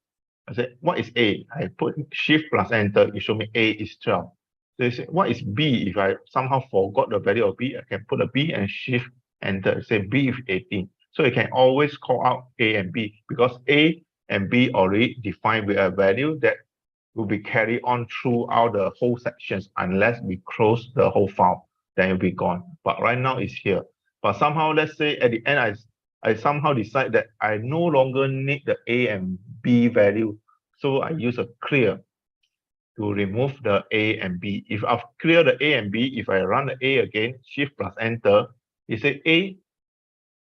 I said, what is A? I put Shift plus Enter, it show me A is 12. So you say, what is B? If I somehow forgot the value of B, I can put a B and Shift Enter, say B is 18. So you can always call out A and B, because A and B already defined with a value that will be carried on throughout the whole sections unless we close the whole file, then it'll be gone. But right now it's here. But somehow, let's say at the end, I somehow decide that I no longer need the A and B value. So I use a clear to remove the A and B. If I've cleared the A and B, if I run the A again, shift plus enter, it says A,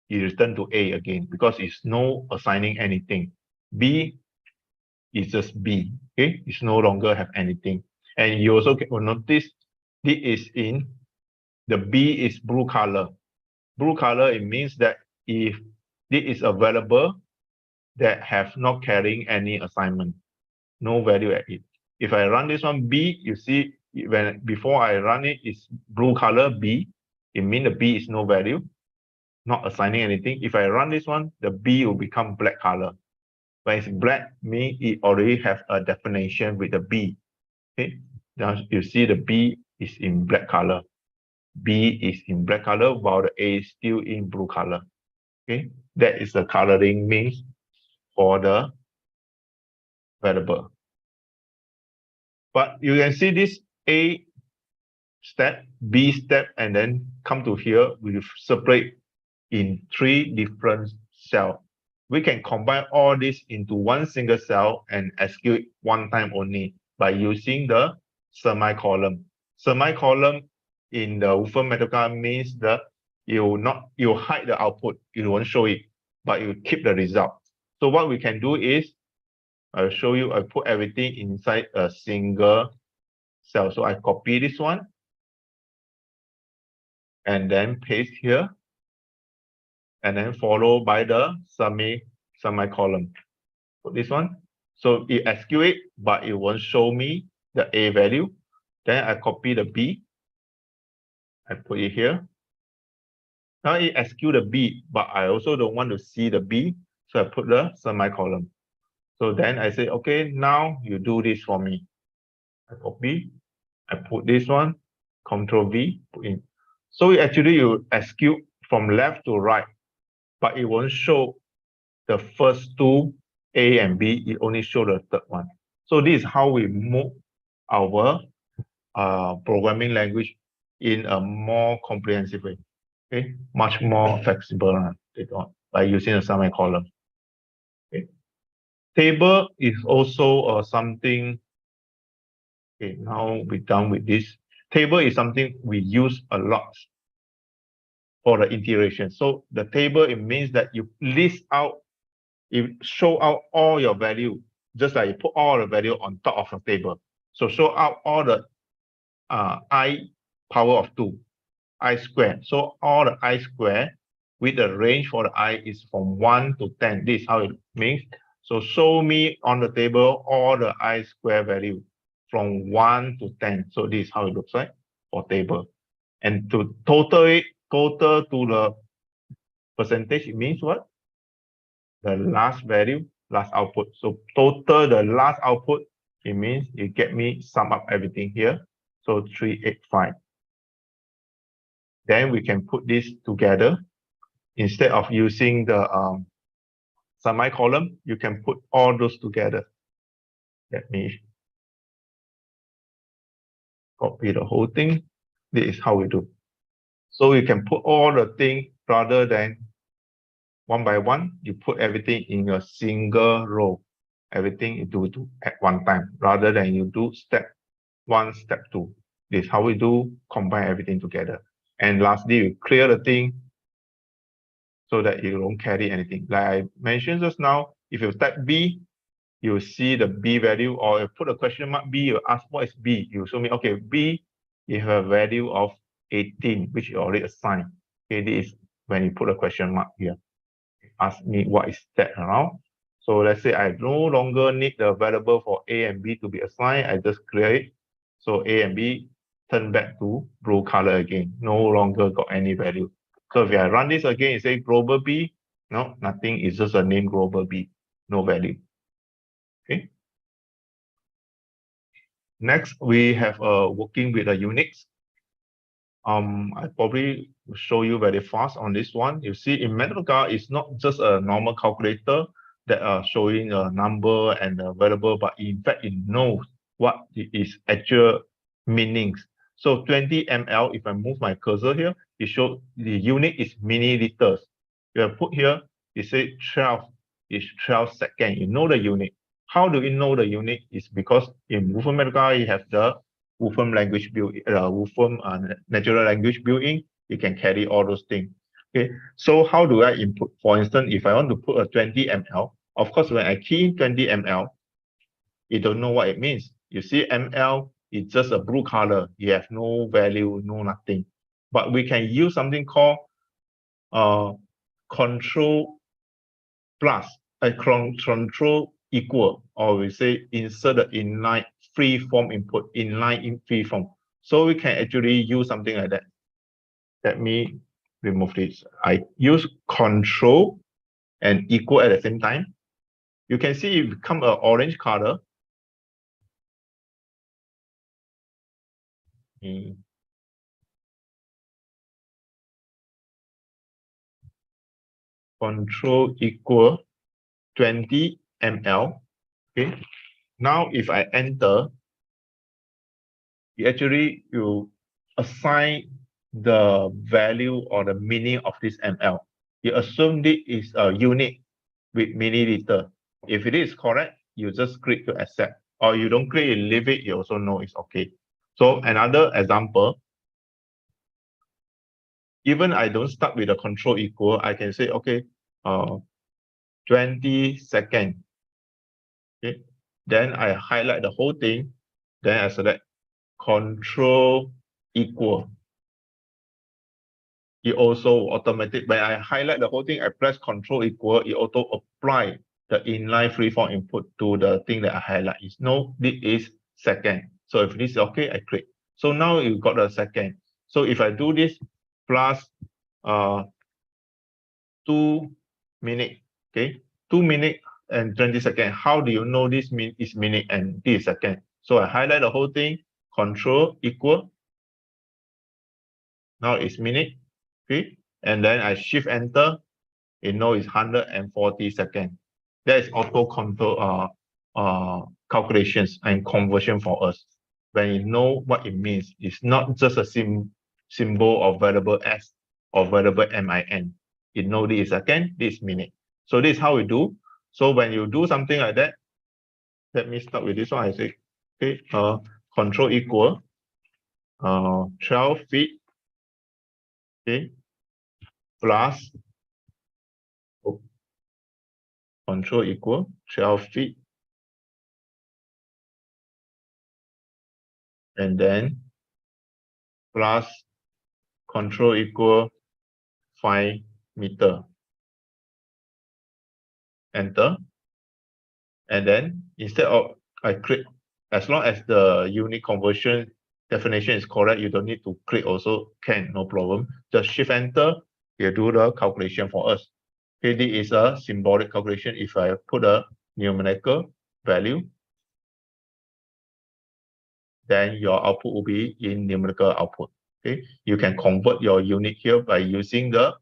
you return to A again because it's no assigning anything. B is just B, okay? It's no longer have anything. And you also will notice this is in, the B is blue color. Blue color, it means that if this is a variable that have not carrying any assignment, no value at it. If I run this one B, you see when before I run it, it's blue color B. It means the B is no value, not assigning anything. If I run this one, the B will become black color. When it's black, means it already have a definition with the B. Okay, now you see the B is in black color. B is in black color while the A is still in blue color. Okay, that is the coloring means for the variable. But you can see this A step, B step, and then come to here, we separate in 3 different cells. We can combine all this into one single cell and execute one time only by using the semicolon. Semicolon in the Wolfram Mathematica means that you hide the output, you won't show it, but you keep the result. So what we can do is, I'll show you, I put everything inside a single cell. So I copy this one and then paste here, and then followed by the semicolon. Put this one. So it execute, but it won't show me the A value. Then I copy the B. I put it here. Now it execute the B, but I also don't want to see the B. So I put the semicolon. So then I say, okay, now you do this for me. I copy, I put this one, Control V, put in. So actually you execute from left to right, but it won't show the first 2 A and B, it only show the third one. So this is how we move our programming language in a more comprehensive way. Okay, much more flexible by using a semicolon. Okay. Table is also something. Okay, now we're done with this. Table is something we use a lot for the integration. So the table, it means that you list out, you show out all your value, just like you put all the value on top of the table. So show out all the I power of 2, I squared. So all the I squared with the range for the I is from 1 to 10. This is how it means. So show me on the table all the I square value from 1 to 10. So this is how it looks like for table. And to total to the percentage, it means what? The last value, last output. So total the last output, it means you get me sum up everything here. So 385. Then we can put this together. Instead of using the semicolon, you can put all those together. Let me copy the whole thing. This is how we do. So you can put all the things rather than one by one. You put everything in a single row. Everything you do at one time, rather than you do step 1, step 2. This is how we do combine everything together. And lastly, you clear the thing so that you don't carry anything. Like I mentioned just now, if you type B, you see the B value, or you put a question mark B, you ask what is B, you show me, okay, B, you have a value of 18, which you already assigned. Okay, this is when you put a question mark here. Ask me what is that around. So let's say I no longer need the variable for A and B to be assigned, I just clear it. So A and B turn back to blue color again, no longer got any value. So if I run this again, it say global B, no, nothing, it's just a name global B, no value. Okay. Next, we have working with a Unix. I probably will show you very fast on this one. You see, in Mathematica, it's not just a normal calculator that are showing a number and a variable, but in fact, it knows what is actual meanings. So 20 ml, if I move my cursor here, it shows the unit is milliliters. You have put here, it says 12 is 12 seconds. You know the unit. How do we know the unit? Is because in Wolfram Mathematica, you have the Wolfram language built, Wolfram natural language built in. You can carry all those things. Okay, so how do I input? For instance, if I want to put a 20 ml, of course, when I key in 20 ml, you don't know what it means. You see ml, it's just a blue color. You have no value, no nothing. But we can use something called control plus, control equal, or we say insert the inline free form input, inline in free form. So we can actually use something like that. Let me remove this. I use control and equal at the same time. You can see it become an orange color. Control equal 20 ml. Okay. Now, if I enter, you assign the value or the meaning of this ml. You assume it is a unit with milliliter. If it is correct, you just click to accept, or you don't click, you leave it, you also know it's okay. So another example, even I don't start with a control equal, I can say, okay, 20 seconds. Okay, then I highlight the whole thing, then I select control equal. It also automatic, when I highlight the whole thing, I press control equal, it auto apply the inline freeform input to the thing that I highlight. It's no, this is second. So if this is okay, I click. So now you got a second. So if I do this plus 2 minutes, okay, 2 minutes and 20 seconds. How do you know this is minute and this is second? So I highlight the whole thing, control equal. Now it's minute, okay, and then I shift enter. It knows it's 140 seconds. That is auto control calculations and conversion for us. When you know what it means, it's not just a symbol of variable s or variable min. It knows this is second, this is minute. So this is how we do. So when you do something like that, let me start with this one. I say, okay, control equal 12 feet, okay, plus control equal 12 feet, and then plus control equal 5 meter. Enter. And then instead of I click, as long as the unit conversion definition is correct, you don't need to click also, can, no problem. Just shift enter, you do the calculation for us. Okay, this is a symbolic calculation. If I put a numerical value, then your output will be in numerical output. Okay, you can convert your unit here by using the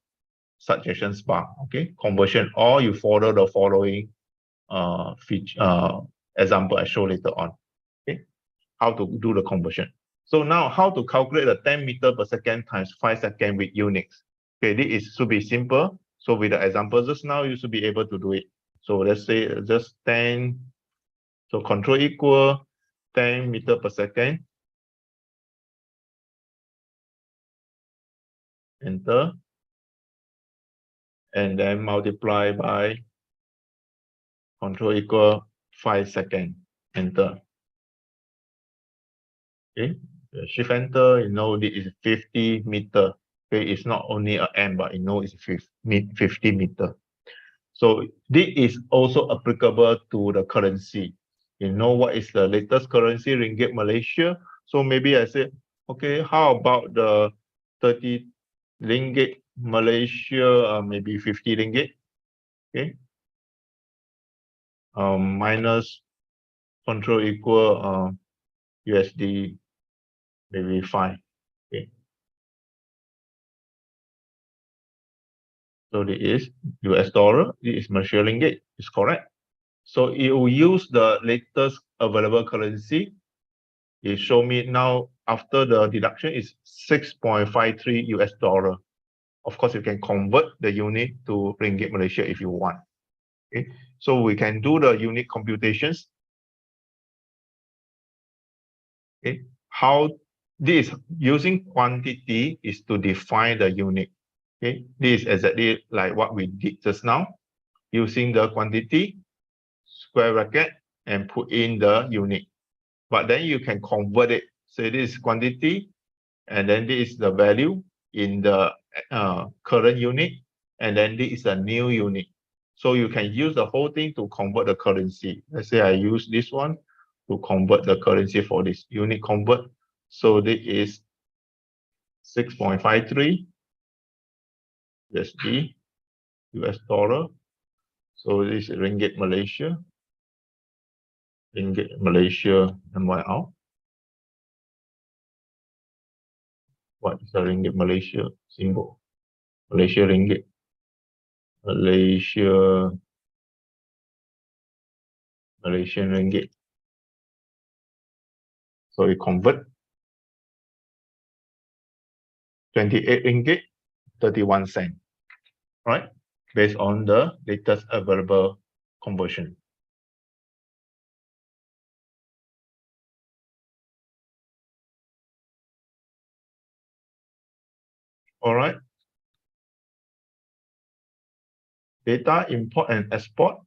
suggestions bar. Okay, conversion, or you follow the following example I show later on. Okay, how to do the conversion. So now, how to calculate the 10 meter per second times 5 seconds with units. Okay, this should be simple. So with the example just now, you should be able to do it. So let's say just 10. So control equal 10 meter per second. Enter. And then multiply by control equal 5 seconds. Enter. Okay, shift enter, you know this is 50 meter. Okay, it's not only a m, but you know it's 50 meter. So this is also applicable to the currency. You know what is the latest currency, ringgit Malaysia? So maybe I say, okay, how about the 30 ringgit Malaysia, maybe 50 ringgit, okay? Minus control equal USD, maybe 5, okay? So this is US dollar, this is Malaysia ringgit, is correct. So it will use the latest available currency it show me now after the deduction is $6.53. Of course, you can convert the unit to Ringgit Malaysia if you want. Okay, so we can do the unit computations. Okay, how this using quantity is to define the unit. Okay, this is exactly like what we did just now, using the quantity, square bracket, and put in the unit. But then you can convert it. So this is quantity, and then this is the value in the current unit, and then this is a new unit. So you can use the whole thing to convert the currency. Let's say I use this one to convert the currency for this unit convert. So this is 6.53 USD, US dollar. So this is Ringgit Malaysia. Ringgit Malaysia MYR. What is the Ringgit Malaysia symbol? Malaysia Ringgit. Malaysian Ringgit. So we convert 28 ringgit 31 cent, right? Based on the latest available conversion. All right. Data import and export.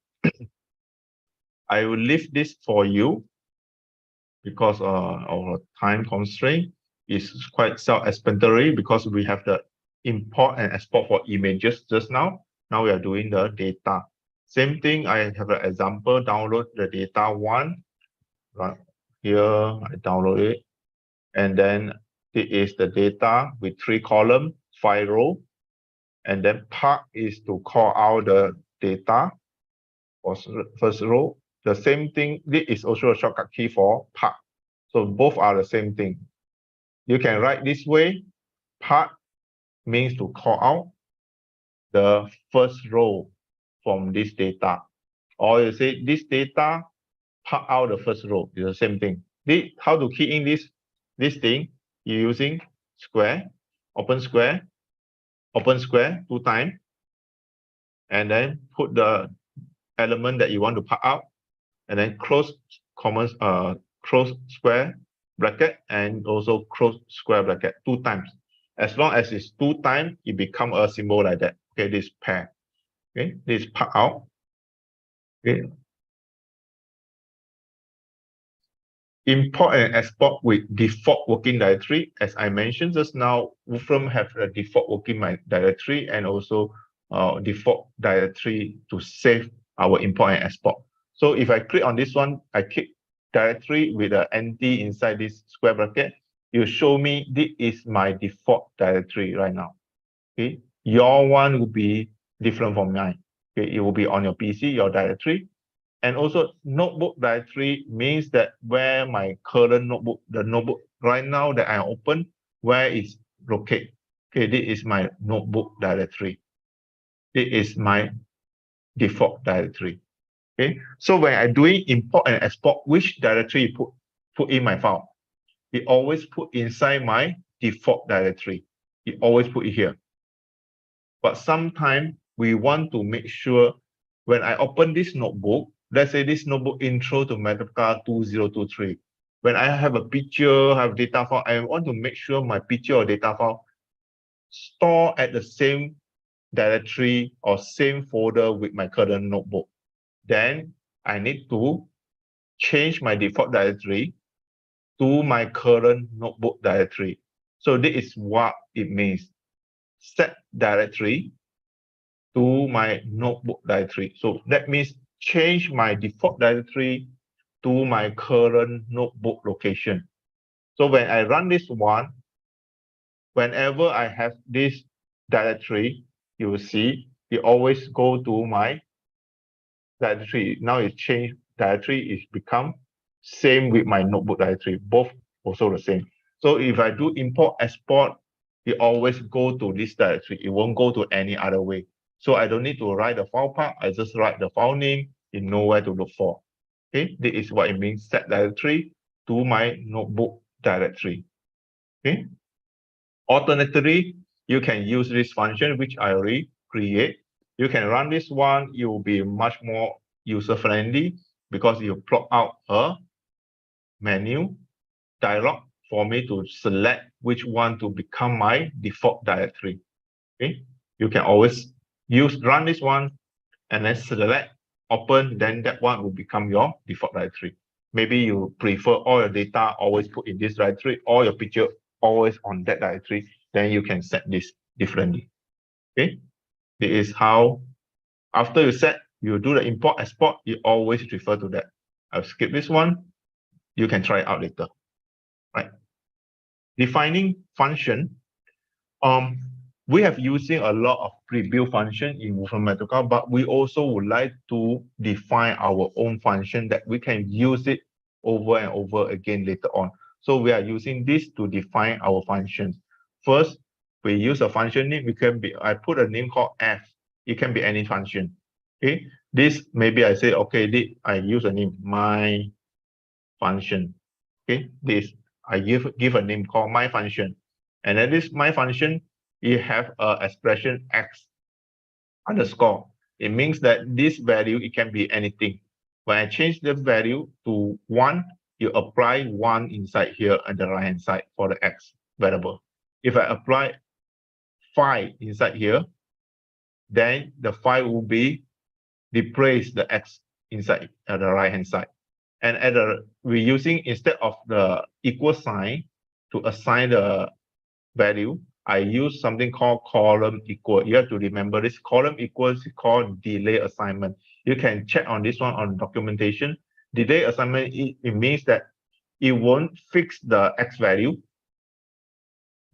I will leave this for you because our time constraint is quite self-explanatory because we have the import and export for images just now. Now we are doing the data. Same thing, I have an example, download the data one. Right here, I download it. And then it is the data with 3 columns, 5 rows. And then part is to call out the data for first row. The same thing, this is also a shortcut key for part. So both are the same thing. You can write this way. Part means to call out the first row from this data. Or you say this data, part out the first row. It's the same thing. How to key in this thing? You're using square, open square 2 times, and then put the element that you want to part out, and then close square bracket, and also close square bracket 2 times. As long as it's 2 times, it becomes a symbol like that. Okay, this pair. Okay, this part out. Okay. Import and export with default working directory. As I mentioned just now, Wolfram have a default working directory and also default directory to save our import and export. So if I click on this one, I click directory with an NT inside this square bracket, you show me this is my default directory right now. Okay, your one will be different from mine. Okay, it will be on your PC, your directory. And also notebook directory means that where my current notebook, the notebook right now that I open, where it's located. Okay, this is my notebook directory. This is my default directory. Okay, so when I'm doing import and export, which directory you put in my file? It always put inside my default directory. It always put it here. But sometimes we want to make sure when I open this notebook, let's say this notebook intro to Mathematica 2023. When I have a picture, have data file, I want to make sure my picture or data file store at the same directory or same folder with my current notebook. Then I need to change my default directory to my current notebook directory. So this is what it means. Set directory to my notebook directory. So that means change my default directory to my current notebook location. So when I run this one, whenever I have this directory, you will see it always go to my directory. Now it's changed directory, it's become same with my notebook directory, both also the same. So if I do import, export, it always go to this directory. It won't go to any other way. So I don't need to write the file path. I just write the file name. You know where to look for. Okay, this is what it means, set directory to my notebook directory. Okay. Alternatively, you can use this function, which I already create. You can run this one. It will be much more user-friendly because you plot out a menu dialog for me to select which one to become my default directory. Okay. You can always run this one and then select open, then that one will become your default directory. Maybe you prefer all your data always put in this directory, all your picture always on that directory, then you can set this differently. Okay, this is how, after you set, you do the import, export, you always refer to that. I'll skip this one. You can try it out later. Right. Defining function. We have using a lot of pre-built function in Mathematica, but we also would like to define our own function that we can use it over and over again later on. So we are using this to define our functions. First, we use a function name. I put a name called f. It can be any function. Okay, this maybe I say, okay, I use a name my function. Okay, this I give a name called my function, and then this my function, you have a expression x underscore. It means that this value, it can be anything. When I change the value to 1, you apply 1 inside here on the right hand side for the x variable. If I apply 5 inside here, then the 5 will be replace the x inside at the right hand side. And we're using, instead of the equal sign to assign the value, I use something called column equal. You have to remember this column equals called delay assignment. You can check on this one on documentation. Delay assignment, it means that it won't fix the x value.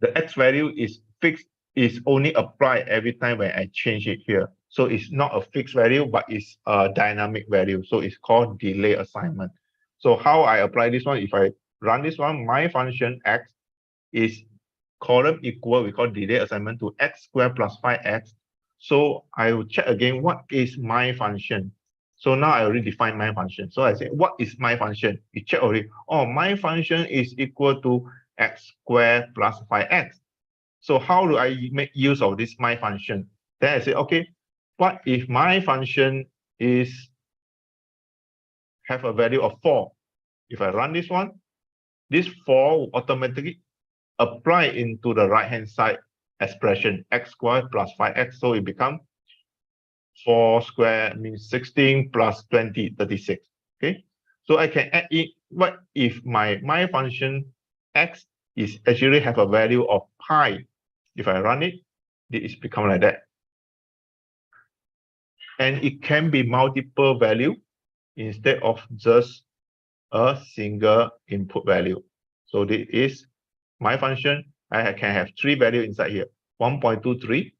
The x value is fixed, is only applied every time when I change it here. So it's not a fixed value, but it's a dynamic value. So it's called delay assignment. So how I apply this one, if I run this one, my function x is column equal, we call delay assignment, to x squared plus 5x. So I will check again, what is my function? So now I already defined my function. So I say, what is my function? You check already. Oh, my function is equal to x squared plus 5x. So how do I make use of this my function? Then I say, okay, what if my function have a value of 4? If I run this one, this 4 will automatically apply into the right-hand side expression, x squared plus 5x. So it becomes 4 squared means 16 plus 20, 36. Okay, so I can add in, what if my function x is actually have a value of pi? If I run it, it become like that. And it can be multiple value instead of just a single input value. So this is my function. I can have 3 values inside here, 1.23,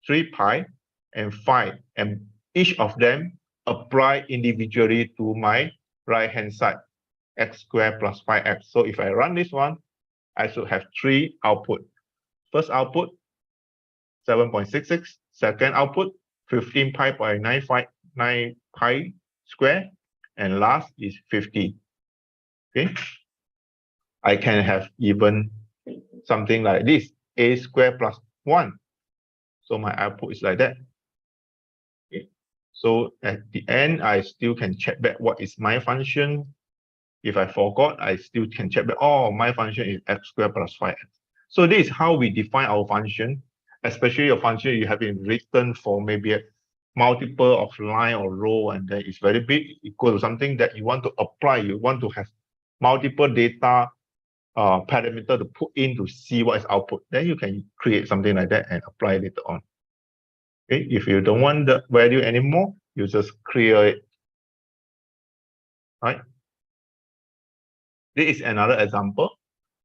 3 pi, and 5. And each of them apply individually to my right-hand side, x squared plus 5x. So if I run this one, I should have 3 output. First output, 7.66. Second output, 15 pi by 9 pi square. And last is 50. Okay. I can have even something like this, a squared plus 1. So my output is like that. Okay. So at the end, I still can check back what is my function. If I forgot, I still can check back, oh, my function is x squared plus 5x. So this is how we define our function, especially a function you have been written for maybe a multiple of line or row, and then it's very big, equal to something that you want to apply. You want to have multiple data parameter to put in to see what is output. Then you can create something like that and apply it later on. Okay, if you don't want the value anymore, you just clear it. Right? This is another example.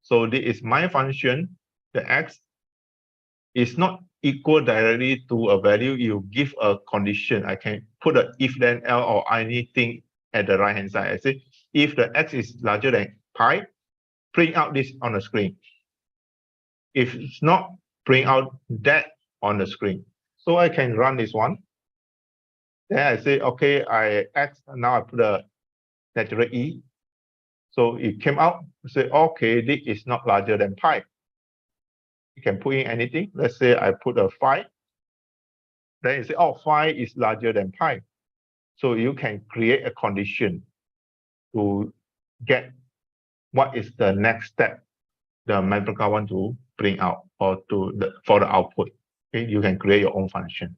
So this is my function. The x is not equal directly to a value. You give a condition. I can put a if then else or anything at the right hand side. I say if the x is larger than pi, print out this on the screen. If it's not, print out that on the screen. So I can run this one. Then I say, okay, now I put a natural E. So it came out, say, okay, this is not larger than pi. You can put in anything. Let's say I put a 5. Then you say, oh, 5 is larger than pi. So you can create a condition to get what is the next step the Mathematica want to bring out or for the output. Okay, you can create your own function.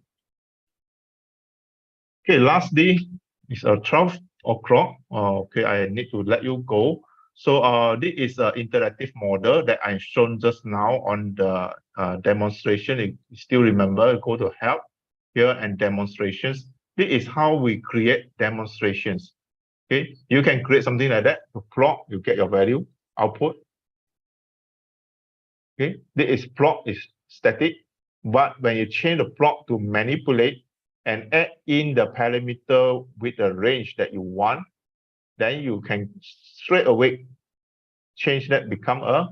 Okay, lastly, it's 12 o'clock. Okay, I need to let you go. So this is an interactive model that I shown just now on the demonstration. You still remember, go to help here and demonstrations. This is how we create demonstrations. Okay, you can create something like that to plot, you get your value, output. Okay, this is plot is static, but when you change the plot to manipulate and add in the parameter with the range that you want, then you can straight away change that become a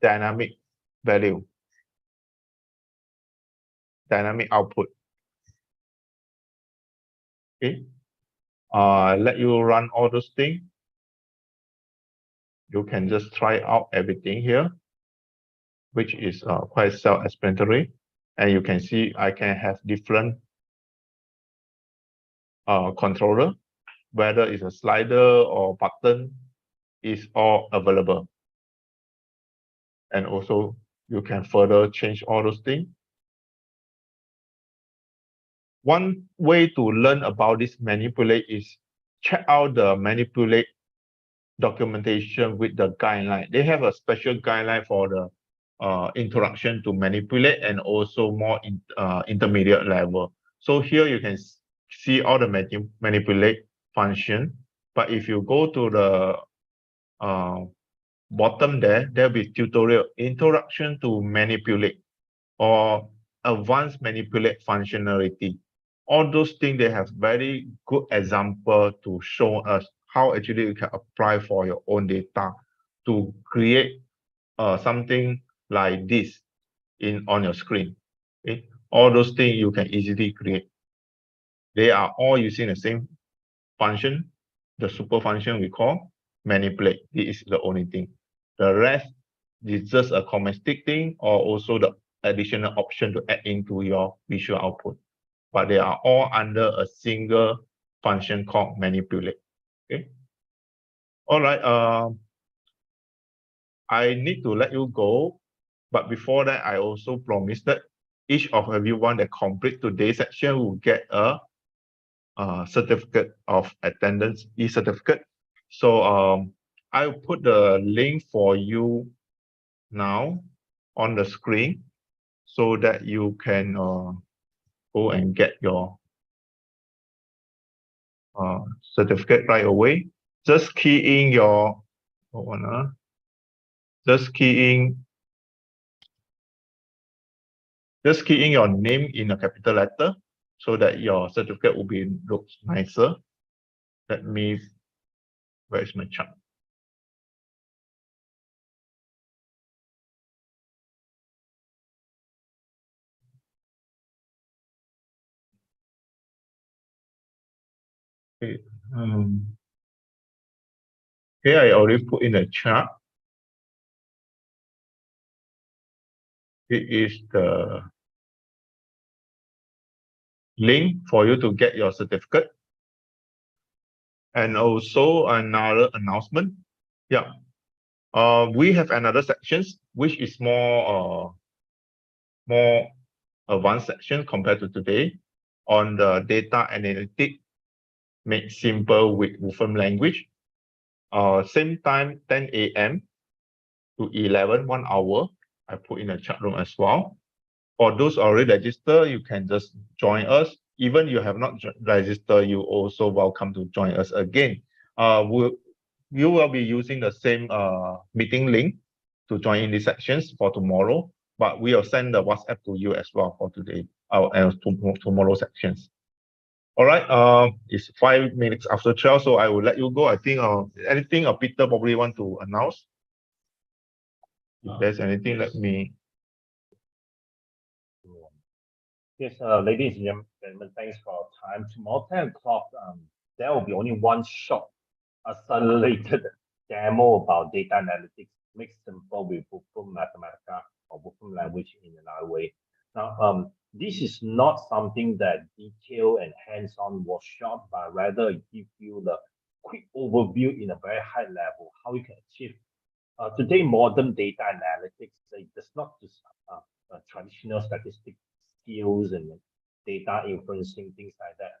dynamic value, dynamic output. Okay, let you run all those things. You can just try out everything here, which is quite self-explanatory. And you can see I can have different controller, whether it's a slider or button, is all available. And also you can further change all those things. One way to learn about this manipulate is check out the manipulate documentation with the guideline. They have a special guideline for the introduction to manipulate and also more intermediate level. So here you can see all the manipulate function. But if you go to the bottom there'll be tutorial introduction to manipulate or advanced manipulate functionality. All those things, they have very good example to show us how actually you can apply for your own data to create something like this on your screen. Okay? All those things you can easily create. They are all using the same function, the super function we call manipulate. This is the only thing. The rest is just a cosmetic thing or also the additional option to add into your visual output. But they are all under a single function called manipulate. Okay. All right. I need to let you go. But before that, I also promised that each of everyone that complete today's section will get a certificate of attendance, e-certificate. So I'll put the link for you now on the screen so that you can go and get your certificate right away. Just key in your, just key in your name in a capital letter so that your certificate will be looks nicer. Let me, where is my chart? Okay, here I already put in a chart. It is the link for you to get your certificate. And also another announcement. Yeah. We have another sections which is more advanced section compared to today on the data analytics made simple with Wolfram language. Same time, 10 a.m. to 11, 1 hour. I put in the chat room as well. For those already registered, you can just join us. Even you have not registered, you also welcome to join us again. You will be using the same meeting link to join in these sections for tomorrow, but we will send the WhatsApp to you as well for today, and tomorrow sections. All right, it's 5 minutes after 12, so I will let you go. I think anything Peter probably want to announce. If there's anything, let me. Yes, ladies and gentlemen, thanks for your time. Tomorrow, 10 o'clock, there will be only one shot accelerated demo about data analytics made simple with Wolfram Mathematica or Wolfram language in another way. Now, this is not something that detailed and hands-on workshop, but rather give you the quick overview in a very high level how you can achieve. Today, modern data analytics does not just traditional statistics skills and data inferencing, things like that.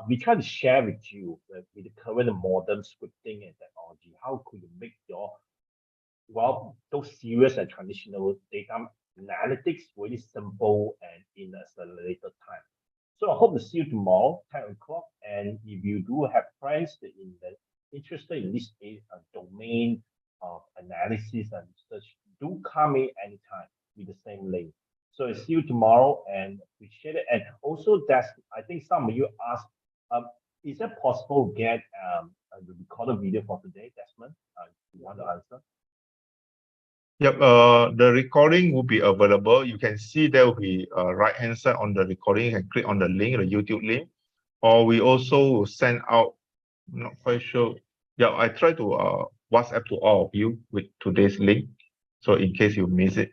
We try to share with you with the current modern scripting and technology, how could you make your, well, those serious and traditional data analytics really simple and in a accelerated time. So I hope to see you tomorrow, 10 o'clock. And if you do have friends that interested in this domain of analysis and research, do come in anytime with the same link. So I see you tomorrow and appreciate it. And also, I think some of you asked, is it possible to get the recorded video for today, Desmond? You want to answer? Yep, the recording will be available. You can see there will be a right-hand side on the recording. You can click on the link, the YouTube link. Or we also will send out, not quite sure. Yeah, I try to WhatsApp to all of you with today's link. So in case you miss it.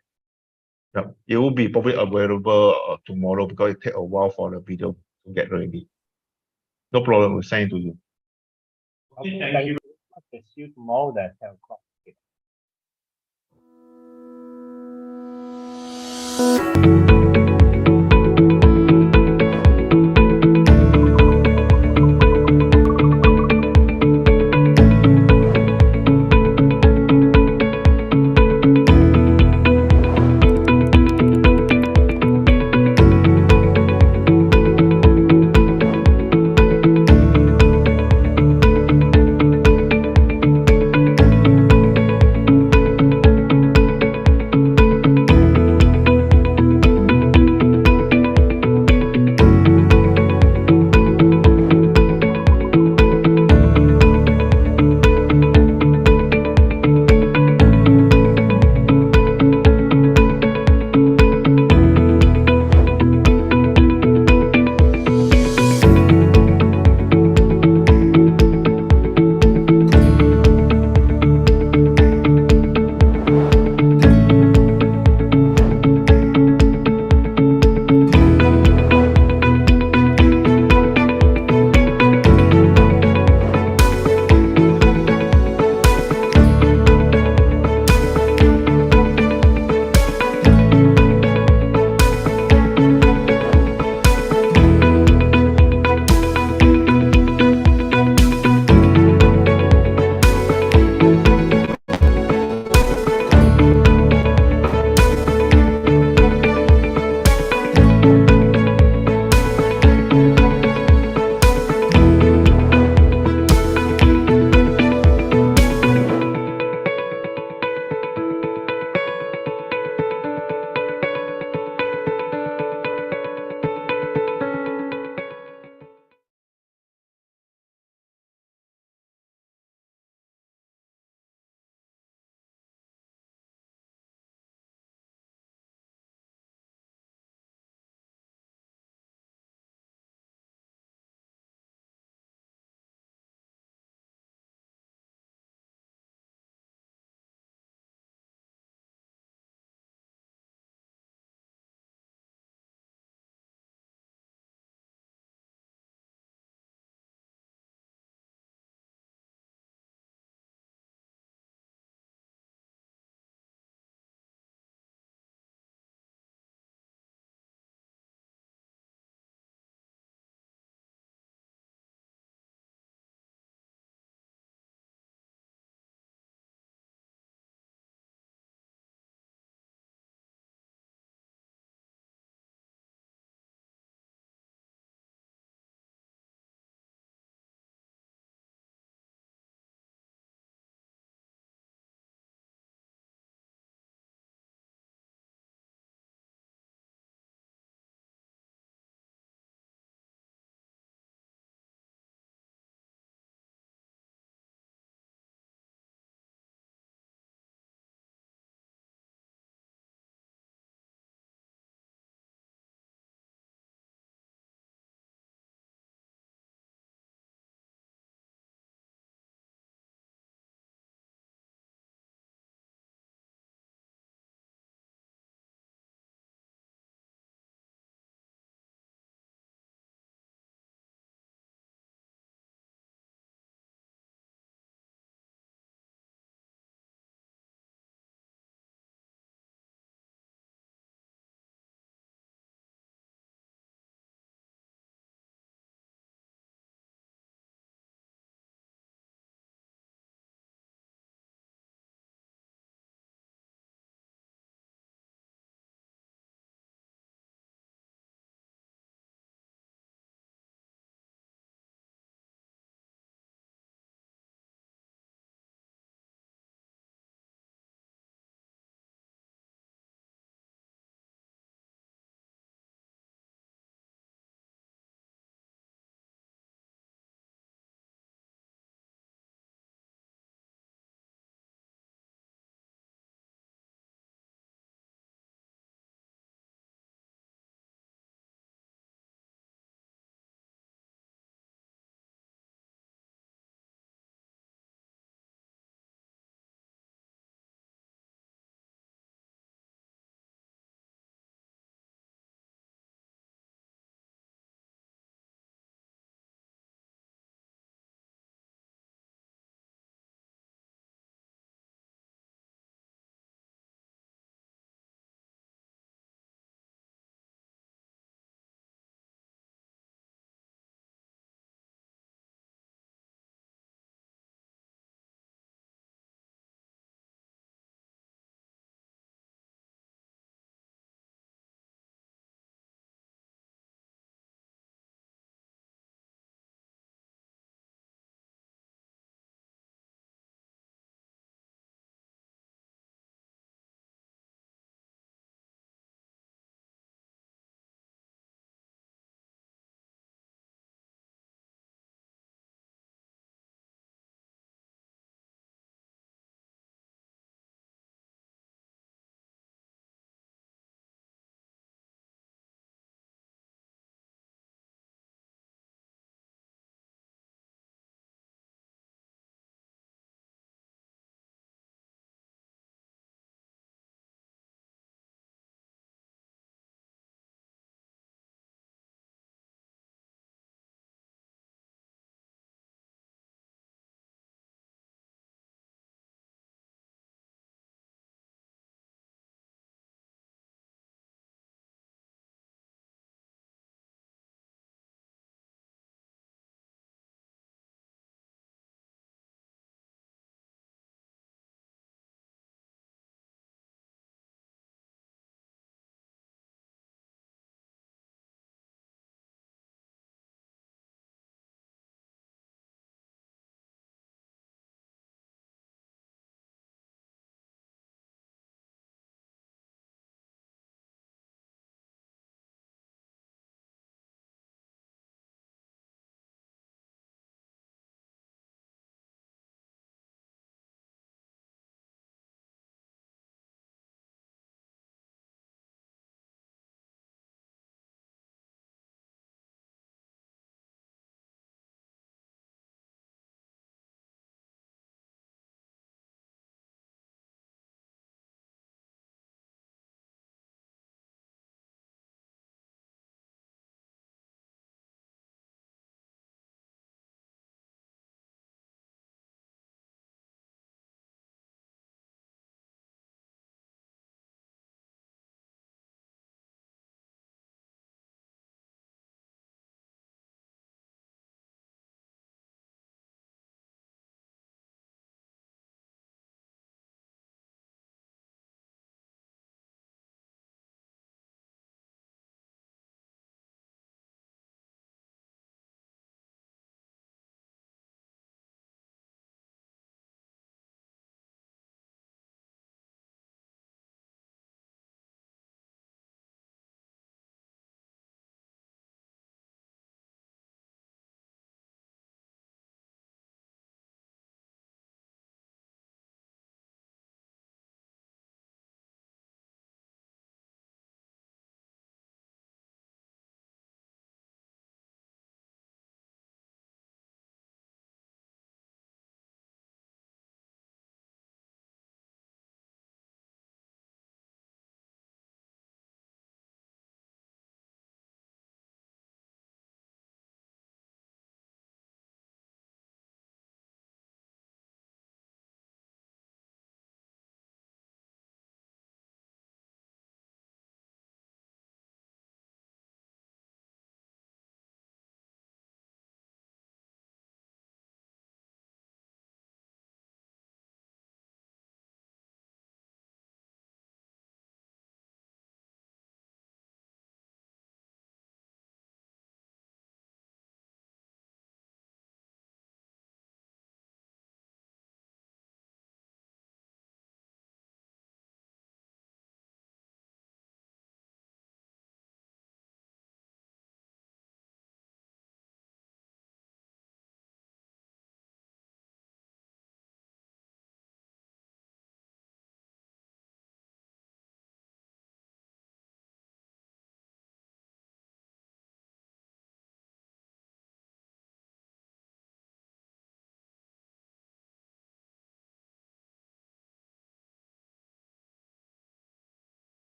Yep, it will be probably available tomorrow because it takes a while for the video to get ready. No problem, we'll send it to you. Okay, thank you. I'll see you tomorrow then, 10 o'clock.